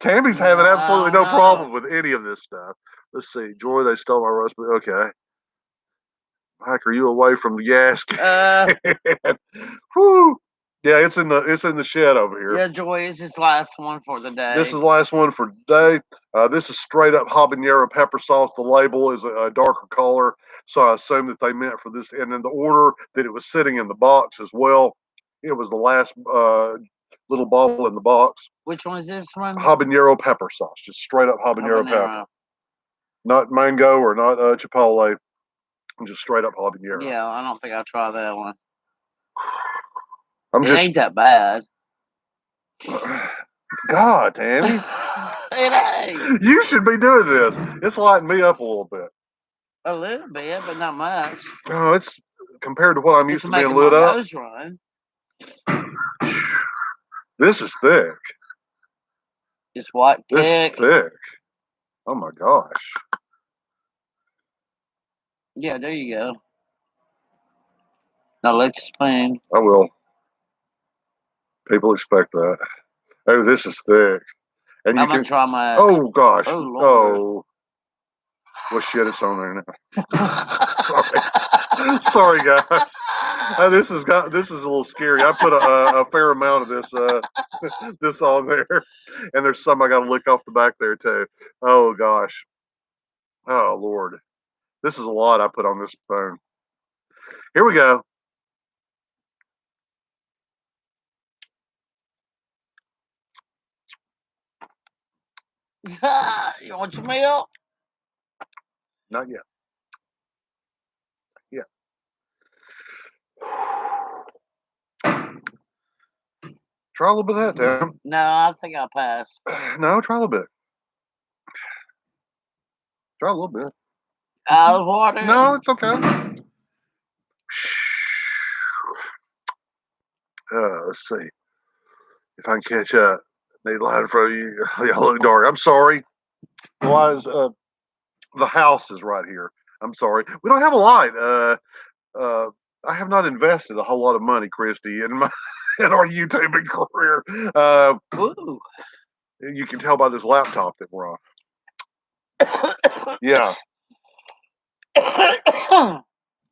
Tammy's having absolutely no problem with any of this stuff. Let's see. Joy, they stole my recipe. Okay. Mike, are you away from the gas? Uh, Whew. Yeah, it's in the shed over here. yeah, Joy is his last one for the day. This is the last one for today. This is straight up habanero pepper sauce. The label is a darker color, so I assume that they meant for this. And in the order that it was sitting in the box as well, it was the last little bottle in the box. Which one is this one? Habanero pepper sauce, just straight up habanero pepper, not mango or not chipotle, just straight up habanero. Yeah, I don't think I'll try that one. I'm It just ain't that bad. God, Tammy. It ain't. You should be doing this. It's lighting me up a little bit. A little bit, but not much. Oh, it's compared to what I'm used It's to being making lit my up. nose run. This is thick. It's what? This Thick? is thick. Oh my gosh. Yeah, there you go. Now let's spoon. I will. People expect that. Oh, this is thick. And you I'm gonna can. try my. Oh gosh. Oh Lord. Oh. Well, shit, it's on there now. Sorry, guys. This is a little scary. I put a fair amount of this on there, and there's some I got to lick off the back there too. Oh gosh. Oh Lord. This is a lot I put on this spoon. Here we go. You want your milk? Not yet. Yeah. Try a little bit of that, Tim. No, I think I'll pass. No, try a little bit. Try a little bit. Out of water? No, it's okay. Let's see if I can catch up. Need light in front of you. Y'all look dark. I'm sorry. The light is the house is right here. I'm sorry. We don't have a light. I have not invested a whole lot of money, Christy, in my in our YouTubing career. Ooh. You can tell by this laptop that we're on. Yeah.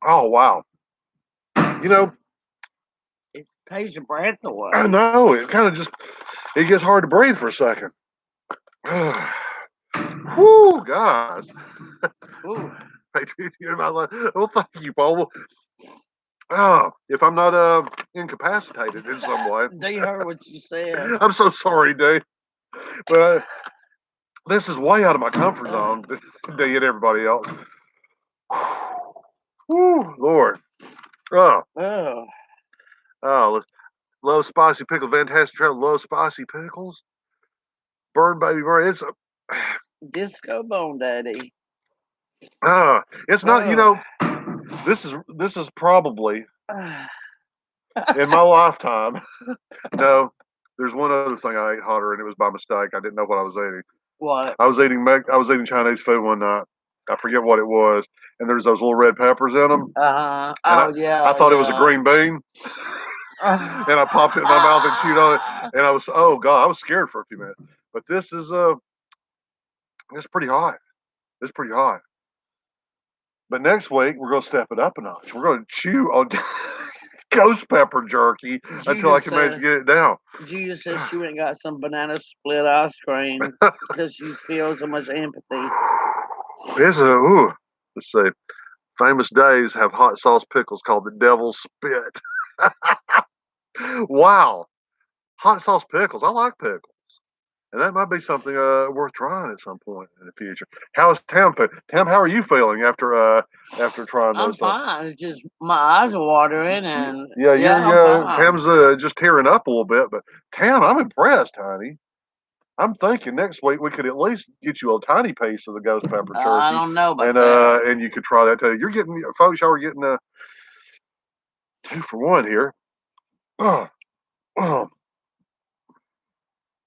Oh wow. You know, It takes your breath away. I know it kind of just it gets hard to breathe for a second. Whoo, guys. Ooh. Well, thank you, Paul. Oh, if I'm not incapacitated in some way. They heard what you said. I'm so sorry, Dave. But this is way out of my comfort zone to get everybody else. Whoo, Lord. Oh, Oh. low spicy pickle, fantastic trout, low spicy pickles. Burn baby burn. It's Disco Bone Daddy. it's not, you know, this is probably in my lifetime. No, there's one other thing I ate hotter, and it was by mistake. I didn't know what I was eating. What? I was eating Chinese food one night. I forget what it was, and there's those little red peppers in them. Oh, yeah. I thought it was a green bean, and I popped it in my mouth and chewed on it, and I was scared for a few minutes. But this is it's pretty hot. It's pretty hot. But next week we're gonna step it up a notch. We're gonna chew on ghost pepper jerky until I can manage to get it down. Julia says she went and got some banana split ice cream because she feels so much empathy. Let's see. Famous days have hot sauce pickles called the devil's spit. Wow. Hot sauce pickles. I like pickles. And that might be something worth trying at some point in the future. How is Tam feeling? Tam, how are you feeling after trying those things? I'm fine. It's just my eyes are watering and Yeah, Tam's just tearing up a little bit, but Tam, I'm impressed, honey. I'm thinking next week we could at least get you a tiny piece of the ghost pepper turkey. I don't know about that. And you could try that too. You're getting, folks, y'all are getting 2 for 1 here. Oh, oh,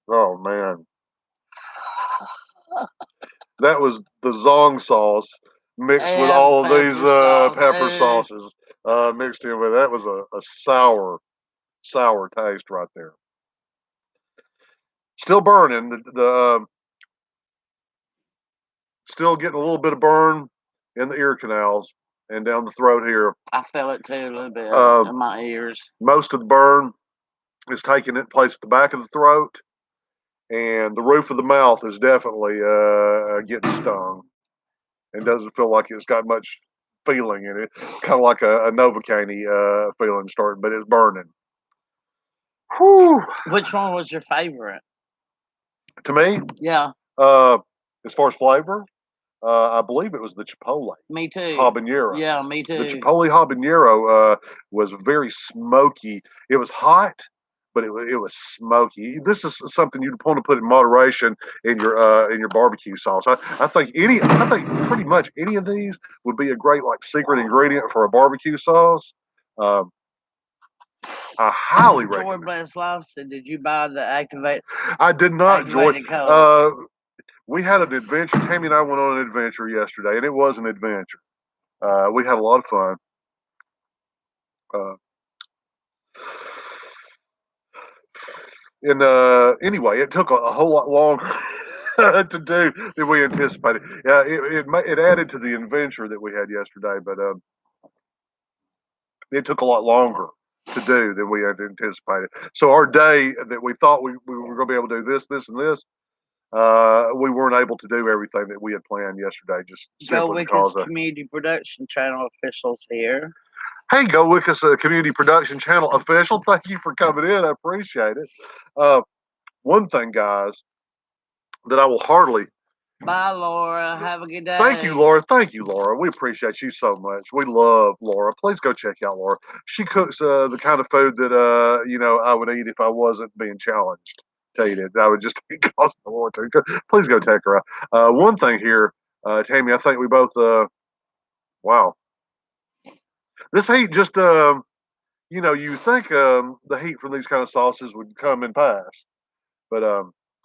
oh man. That was the zong sauce mixed with all of these pepper sauces mixed in with. That was a sour taste right there. Still burning. The still getting a little bit of burn in the ear canals. and down the throat here. I feel it too a little bit Uh, in my ears. Most of the burn is taking it place at the back of the throat, and the roof of the mouth is definitely getting stung. It doesn't feel like it's got much feeling in it. Kind of like a Novocaine feeling starting, but it's burning. Whew. Which one was your favorite? To me, Yeah, as far as flavor, I believe it was the Chipotle me too. habanero. Yeah, me The too. Chipotle habanero was very smoky. It was hot, but it was smoky. This is something you'd want to put in moderation in your barbecue sauce. I think pretty much any of these would be a great like secret ingredient for a barbecue sauce. Um, I highly Joy recommend. Bless Life said, "Did you buy the activate?" I did not, Joy. Activated color. We had an adventure. Tammy and I went on an adventure yesterday, and it was an adventure. We had a lot of fun. Uh, and anyway, it took a whole lot longer to do than we anticipated. Yeah, it added to the adventure that we had yesterday, but it took a lot longer to do than we had anticipated. So our day that we thought we were going to be able to do this, this, and this, we weren't able to do everything that we had planned yesterday, just Go simply Wickers because. Community Production Channel officials here. Hey, Go Wickus Community Production Channel official, thank you for coming in. I appreciate it. One thing, guys, that I will hardly. Bye, Laura. Have a good day. Thank you, Laura. Thank you, Laura. We appreciate you so much. We love Laura. Please go check out Laura. She cooks the kind of food that I would eat if I wasn't being challenged to eat it. I would just eat because I want to. Please go check her out. One thing here, Tammy, I think we both. Wow, this heat just. You think the heat from these kind of sauces would come and pass, but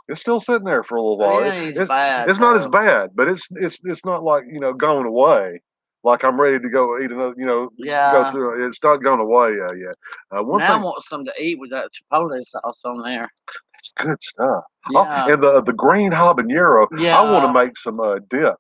it's still sitting there for a little while. Bad, it's not as bad, but it's not like going away. Like I'm ready to go eat another. Go through. It's not going away yet. One now thing, I want something to eat with that chipotle sauce on there. it's good stuff. Yeah. Oh, and the green habanero. Yeah. I want to make some dip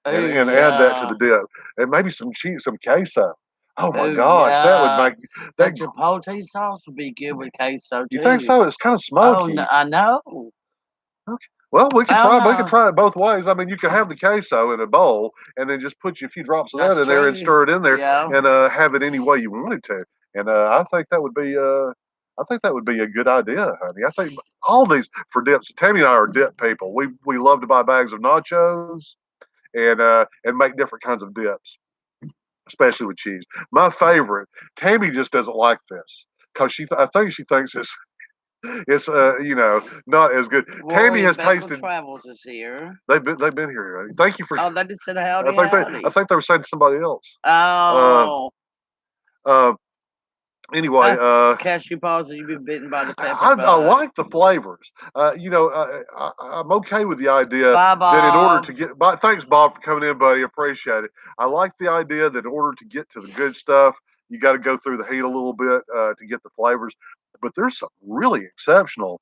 and add that to the dip, and maybe some cheese, some queso. Oh my gosh, that would make that chipotle sauce would be good with queso too. You think so? It's kind of smoky. Oh, I know. Okay. Well, we could try. We could try it both ways. I mean, you could have the queso in a bowl and then just put you a few drops of that in there and stir it in there and have it any way you wanted to. And I think that would be. I think that would be a good idea, honey. I think all these for dips. Tammy and I are dip people. We love to buy bags of nachos and make different kinds of dips, especially with cheese. My favorite. Tammy just doesn't like this because I think she thinks it's not as good. Roy Tammy has tasted. Travels is here. They've been here. Already. Thank you for. Oh, they just said howdy. I think they were saying to somebody else. Oh. Anyway, cashew paws, you've been bitten by the pepper. I like the flavors. I'm okay with the idea that in order to get. Thanks, Bob, for coming in, buddy. Appreciate it. I like the idea that in order to get to the good stuff, you got to go through the heat a little bit to get the flavors. But there's some really exceptional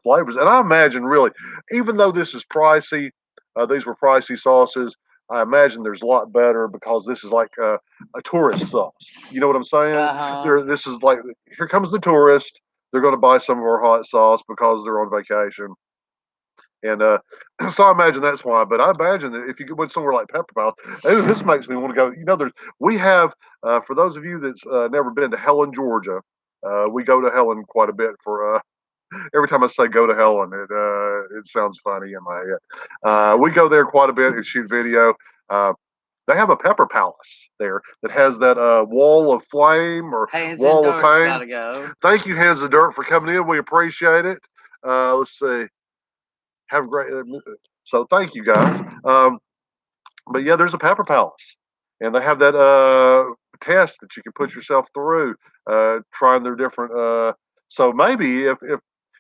flavors, and I imagine really, even though this is pricey, these were pricey sauces. I imagine there's a lot better because this is like a tourist sauce. You know what I'm saying? This is like, here comes the tourist. They're going to buy some of our hot sauce because they're on vacation. And so I imagine that's why. But I imagine that if you went somewhere like Pepper Palace, this makes me want to go. We have, for those of you that's never been to Helen, Georgia, we go to Helen quite a bit for every time I say go to Helen, it sounds funny in my head. We go there quite a bit and shoot video. They have a pepper palace there that has that wall of flame or wall of pain. Go. Thank you, Hands of Dirt, for coming in. We appreciate it. Let's see. Have a great. So thank you guys. But yeah, there's a pepper palace, and they have that test that you can put yourself through, trying their different. So maybe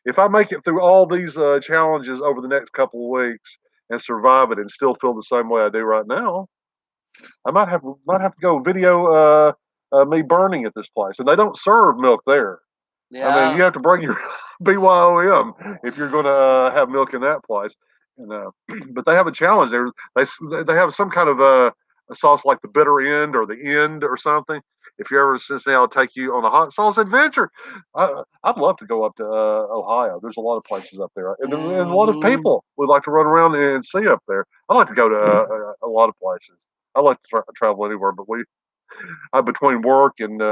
if I make it through all these challenges over the next couple of weeks and survive it and still feel the same way I do right now, I might have to go video me burning at this place. And they don't serve milk there. Yeah. I mean, you have to bring your BYOM if you're going to have milk in that place. And, but they have a challenge there. They have some kind of a sauce like the Bitter End or the End or something. If you're ever in Cincinnati, I'll take you on a hot sauce adventure. I'd love to go up to Ohio. There's a lot of places up there, and a lot of people would like to run around and see up there. I like to go to a lot of places. I like to travel anywhere, but between work and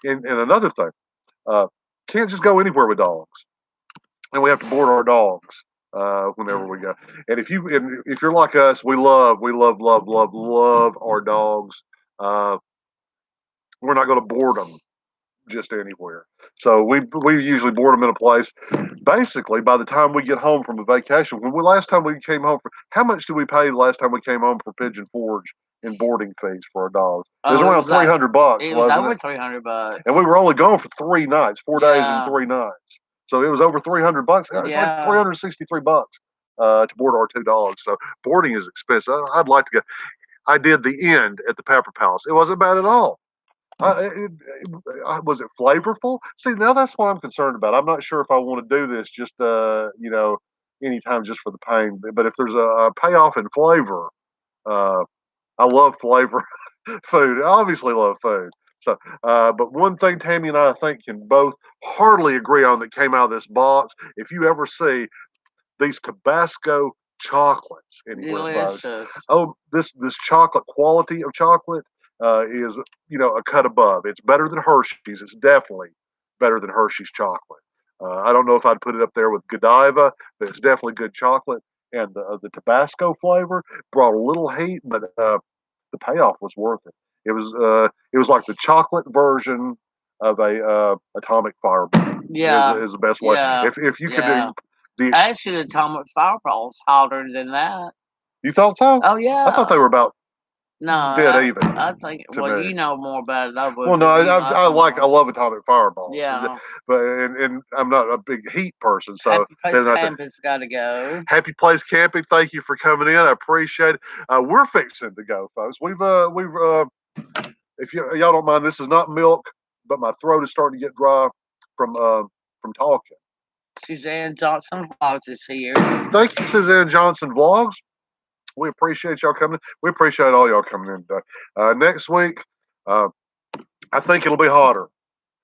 another thing, uh, can't just go anywhere with dogs, and we have to board our dogs whenever we go. And if you're like us, we love our dogs. Uh, we're not going to board them just anywhere. So we usually board them in a place. Basically, by the time we get home from a vacation, last time we came home, how much did we pay last time we came home for Pigeon Forge in boarding fees for our dogs? It was around $300. It was over $300, and we were only gone for 3 nights, 4 days and 3 nights. So it was over $300. It's like $363 to board our 2 dogs. So boarding is expensive. I'd like to go. I did the End at the Pepper Palace. It wasn't bad at all. Was it flavorful? See, now that's what I'm concerned about. I'm not sure if I want to do this just anytime just for the pain. But if there's a payoff in flavor, I love flavor food. I obviously love food. So, but one thing Tammy and I think can both heartily agree on that came out of this box. If you ever see these Tabasco chocolates anywhere, delicious. oh, this chocolate quality of chocolate is a cut above. It's better than Hershey's. It's definitely better than Hershey's chocolate. I don't know if I'd put it up there with Godiva, but it's definitely good chocolate. And the Tabasco flavor brought a little heat, but the payoff was worth it. It was like the chocolate version of a atomic fireball. Yeah, is the best way. yeah, If you yeah. could, Actually, the atomic fireball's hotter than that. you thought so? Oh yeah. I thought they were about No, dead even. I think. Well, me. you know more about it. I would. Well, no, I more. love atomic fireballs. Yeah. But and I'm not a big heat person, so Happy Place then Camping's got to go. Happy Place Camping. Thank you for coming in. I appreciate it. We're fixing to go, folks. We've if y'all don't mind, this is not milk, but my throat is starting to get dry from talking. Suzanne Johnson Vlogs is here. Thank you, Suzanne Johnson Vlogs. We appreciate y'all coming. We appreciate all y'all coming in today. Next week, I think it'll be hotter.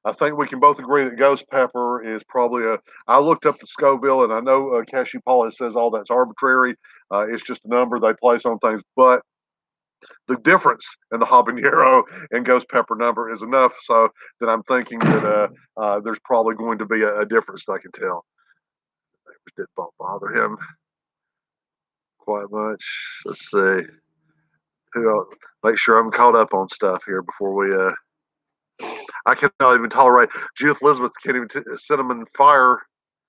I think we can both agree that ghost pepper is probably a. I looked up the Scoville, and I know Cashew Paula says all that's arbitrary. It's just a number they place on things, but the difference in the habanero and ghost pepper number is enough so that I'm thinking that there's probably going to be a difference that I can tell. It didn't bother him quite much. Let's see. Make sure I'm caught up on stuff here before we. I cannot even tolerate Judith Elizabeth can't even cinnamon fire.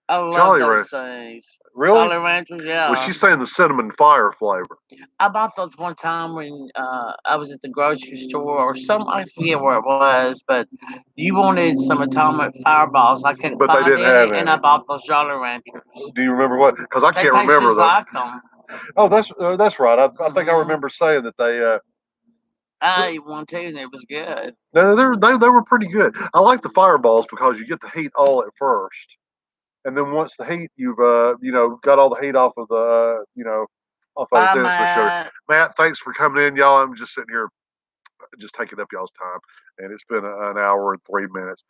I love Jolly those things. Really? Jolly Ranchers, yeah. Well, she's saying the cinnamon fire flavor. I bought those one time when I was at the grocery store or something. I forget where it was, but you wanted some atomic fireballs. I couldn't But find they didn't any, have any. and I bought those Jolly Ranchers. Do you remember what? Because I can't taste remember just them. Like them. Oh, that's right. I think I remember saying that they. I ate one too, and it was good. No, they were pretty good. I like the fireballs because you get the heat all at first, and then once the heat you've got all the heat off of the off of Bye, the Matt. sugar. Matt, thanks for coming in, y'all. I'm just sitting here, just taking up y'all's time, and it's been an hour and 3 minutes.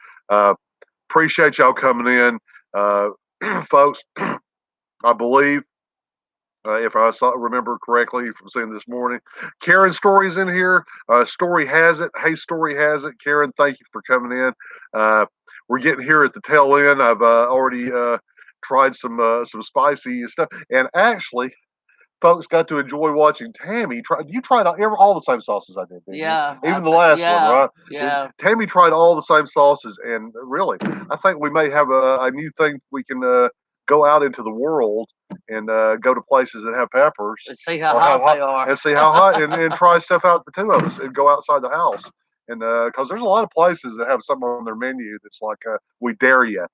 Appreciate y'all coming in, folks. I believe if I remember correctly from seeing this morning. Karen Story's in here. Story has it. Hey, Story has it. Karen, thank you for coming in. We're getting here at the tail end. I've already tried some spicy stuff, and actually, folks got to enjoy watching Tammy try. You tried all the same sauces I did, didn't Yeah. you? Even the last one, right? Yeah. Tammy tried all the same sauces, and really, I think we may have a new thing we can go out into the world and go to places that have peppers. And see how hot they are. And see how hot, and try stuff out, the two of us, and go outside the house. And because there's a lot of places that have something on their menu that's like, we dare you,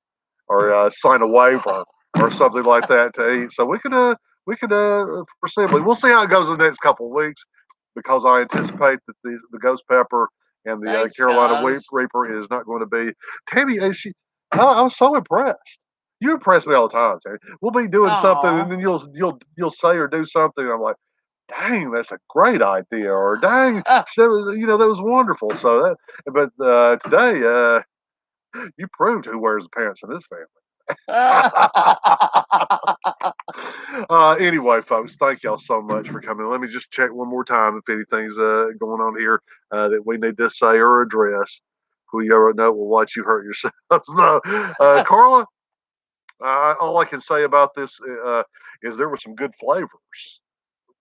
or sign a waiver, or something like that to eat. So we could foreseeably, we'll see how it goes in the next couple of weeks, because I anticipate that the ghost pepper and the Carolina Reaper is not going to be. Tammy, I was so impressed. You impress me all the time, Tammy. We'll be doing something, and then you'll say or do something, and I'm like, dang, that's a great idea, or dang, that was, that was wonderful. So but today, you proved who wears the pants in this family. Anyway, folks, thank y'all so much for coming. Let me just check one more time if anything's going on here that we need to say or address. Who you ever know will watch you hurt yourselves. No, Carla, all I can say about this is there were some good flavors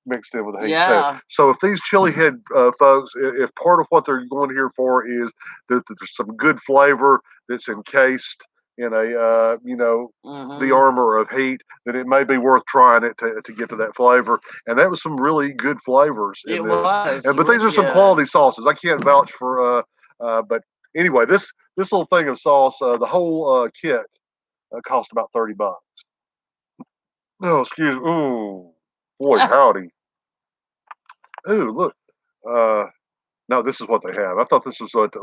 mixed in with the heat too. Yeah. So if these chili head folks, if part of what they're going here for is that there's some good flavor that's encased in a the armor of heat, then it may be worth trying it to get to that flavor. And that was some really good flavors in It this. was. But these are some good. quality sauces. I can't vouch for but anyway, this little thing of sauce, the whole kit cost about $30. Oh, excuse me. Ooh, boy, howdy. Ooh, look. Uh, no, this is what they have. I thought this was what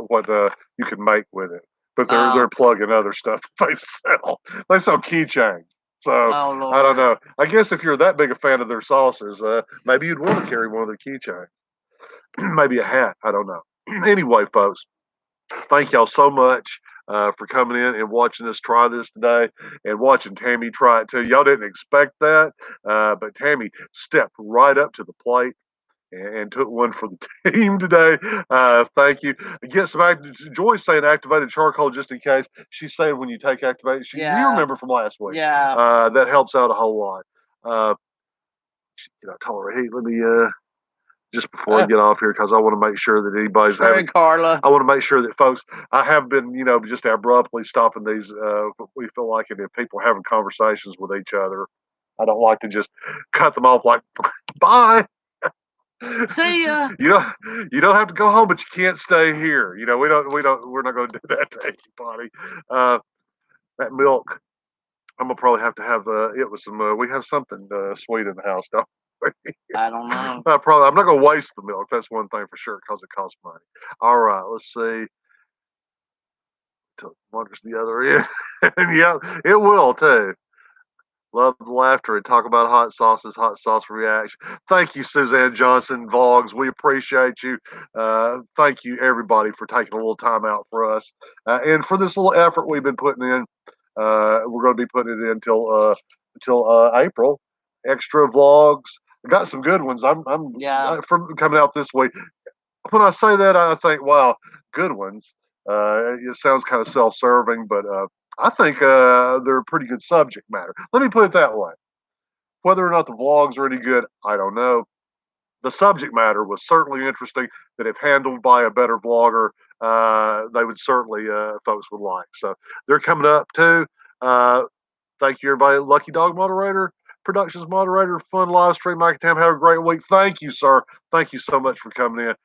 you could make with it, but they're plugging other stuff that they sell. They sell keychains. So Oh, I don't Lord. know. I guess if you're that big a fan of their sauces, maybe you'd want to carry one of their keychains. Maybe a hat. I don't know. Anyway, folks, thank y'all so much for coming in and watching us try this today and watching Tammy try it too. Y'all didn't expect that, but Tammy stepped right up to the plate and took one for the team today. Thank you. Get some Joy's saying activated charcoal just in case. She's saying when you take activated, you remember from last week. Yeah. That helps out a whole lot. I told her, hey, let me just before we get off here, because I want to make sure that anybody's having. Carla. I want to make sure that folks. I have been, just abruptly stopping these. We feel like if people are having conversations with each other, I don't like to just cut them off like, bye. See ya. You don't have to go home, but you can't stay here. We're not going to do that to anybody. That milk, I'm gonna probably have to have it with some. We have something sweet in the house, don't we? I don't know. I'm not gonna waste the milk. That's one thing for sure, because it costs money. All right, let's see. Wonders the other end. Yeah, it will too. Love the laughter and talk about hot sauces, hot sauce reaction. Thank you, Suzanne Johnson, Vlogs. We appreciate you. Thank you, everybody, for taking a little time out for us and for this little effort we've been putting in. We're going to be putting it in until April. Extra vlogs. I got some good ones. I'm from coming out this week. When I say that, I think, wow, good ones. It sounds kind of self-serving, but I think they're a pretty good subject matter. Let me put it that way. Whether or not the vlogs are any good, I don't know. The subject matter was certainly interesting. That if handled by a better vlogger, they would certainly folks would like. So they're coming up too. Thank you, everybody. Lucky Dog moderator, productions moderator, fun live stream. Mike Tam, have a great week. Thank you, sir. Thank you so much for coming in.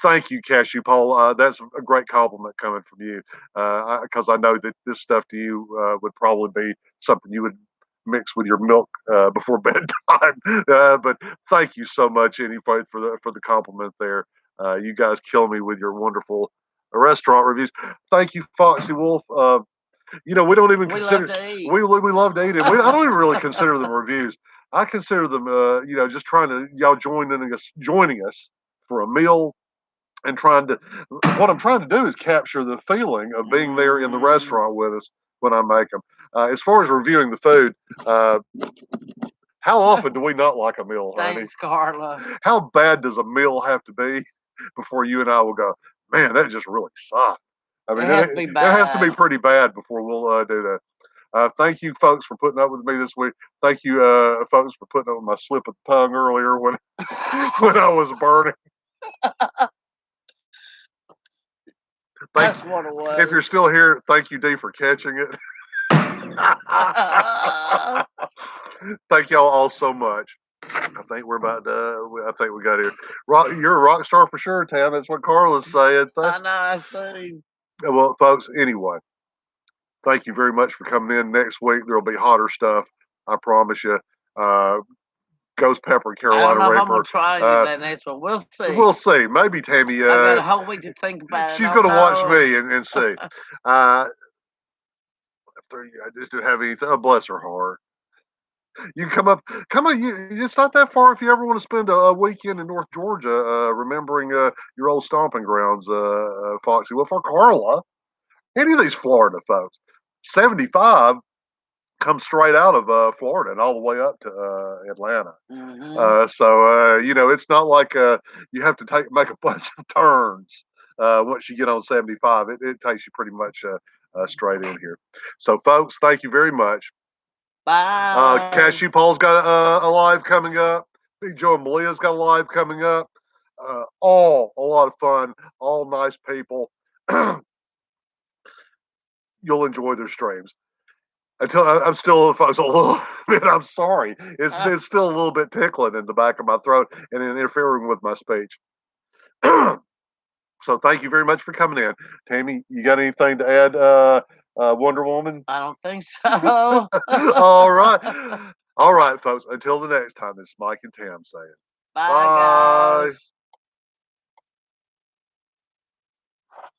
Thank you, Cashew Paul. That's a great compliment coming from you, because I know that this stuff to you would probably be something you would mix with your milk before bedtime. But thank you so much, anyway, for the compliment there. You guys kill me with your wonderful restaurant reviews. Thank you, Foxy Wolf. We don't even consider we love to eat it. I don't even really consider them reviews. I consider them, just trying to y'all joining us for a meal and what I'm trying to do is capture the feeling of being there in the restaurant with us when I make them. As far as reviewing the food, how often do we not like a meal, honey? Thanks, Carla. How bad does a meal have to be before you and I will go, man, that just really sucked? I mean, it has to be pretty bad before we'll do that. Thank you, folks, for putting up with me this week. Thank you, folks, for putting up with my slip of the tongue earlier when I was burning. That's what it was. If you're still here, thank you, D, for catching it. Thank y'all all so much. I think we're about I think we got here. You're a rock star for sure, Tam. That's what Carla's saying. I know. I see. Well, folks, anyway, thank you very much for coming in. Next week, there'll be hotter stuff. I promise you. Ghost Pepper, Carolina I don't know Reaper. if I'm going to try any of that next one. We'll see. We'll see. Maybe Tammy. I've got a whole week to think about it. She's going to watch me and see. I just didn't have anything. Oh, bless her heart. You come up, come on. It's not that far if you ever want to spend a weekend in North Georgia, remembering your old stomping grounds, Foxy. Well, for Carla, any of these Florida folks, 75 comes straight out of Florida and all the way up to Atlanta. Mm-hmm. It's not like you have to make a bunch of turns once you get on 75. It takes you pretty much straight in here. So, folks, thank you very much. Bye. Cashew Paul's got a live coming up. Big Joe and Malia's got a live coming up. All a lot of fun. All nice people. You'll enjoy their streams. I'm still, folks, a little bit. I'm sorry. It's still a little bit tickling in the back of my throat and interfering with my speech. So thank you very much for coming in, Tammy. You got anything to add, Wonder Woman? I don't think so. All right, all right, folks. Until the next time, this is Mike and Tam saying Bye, bye. guys.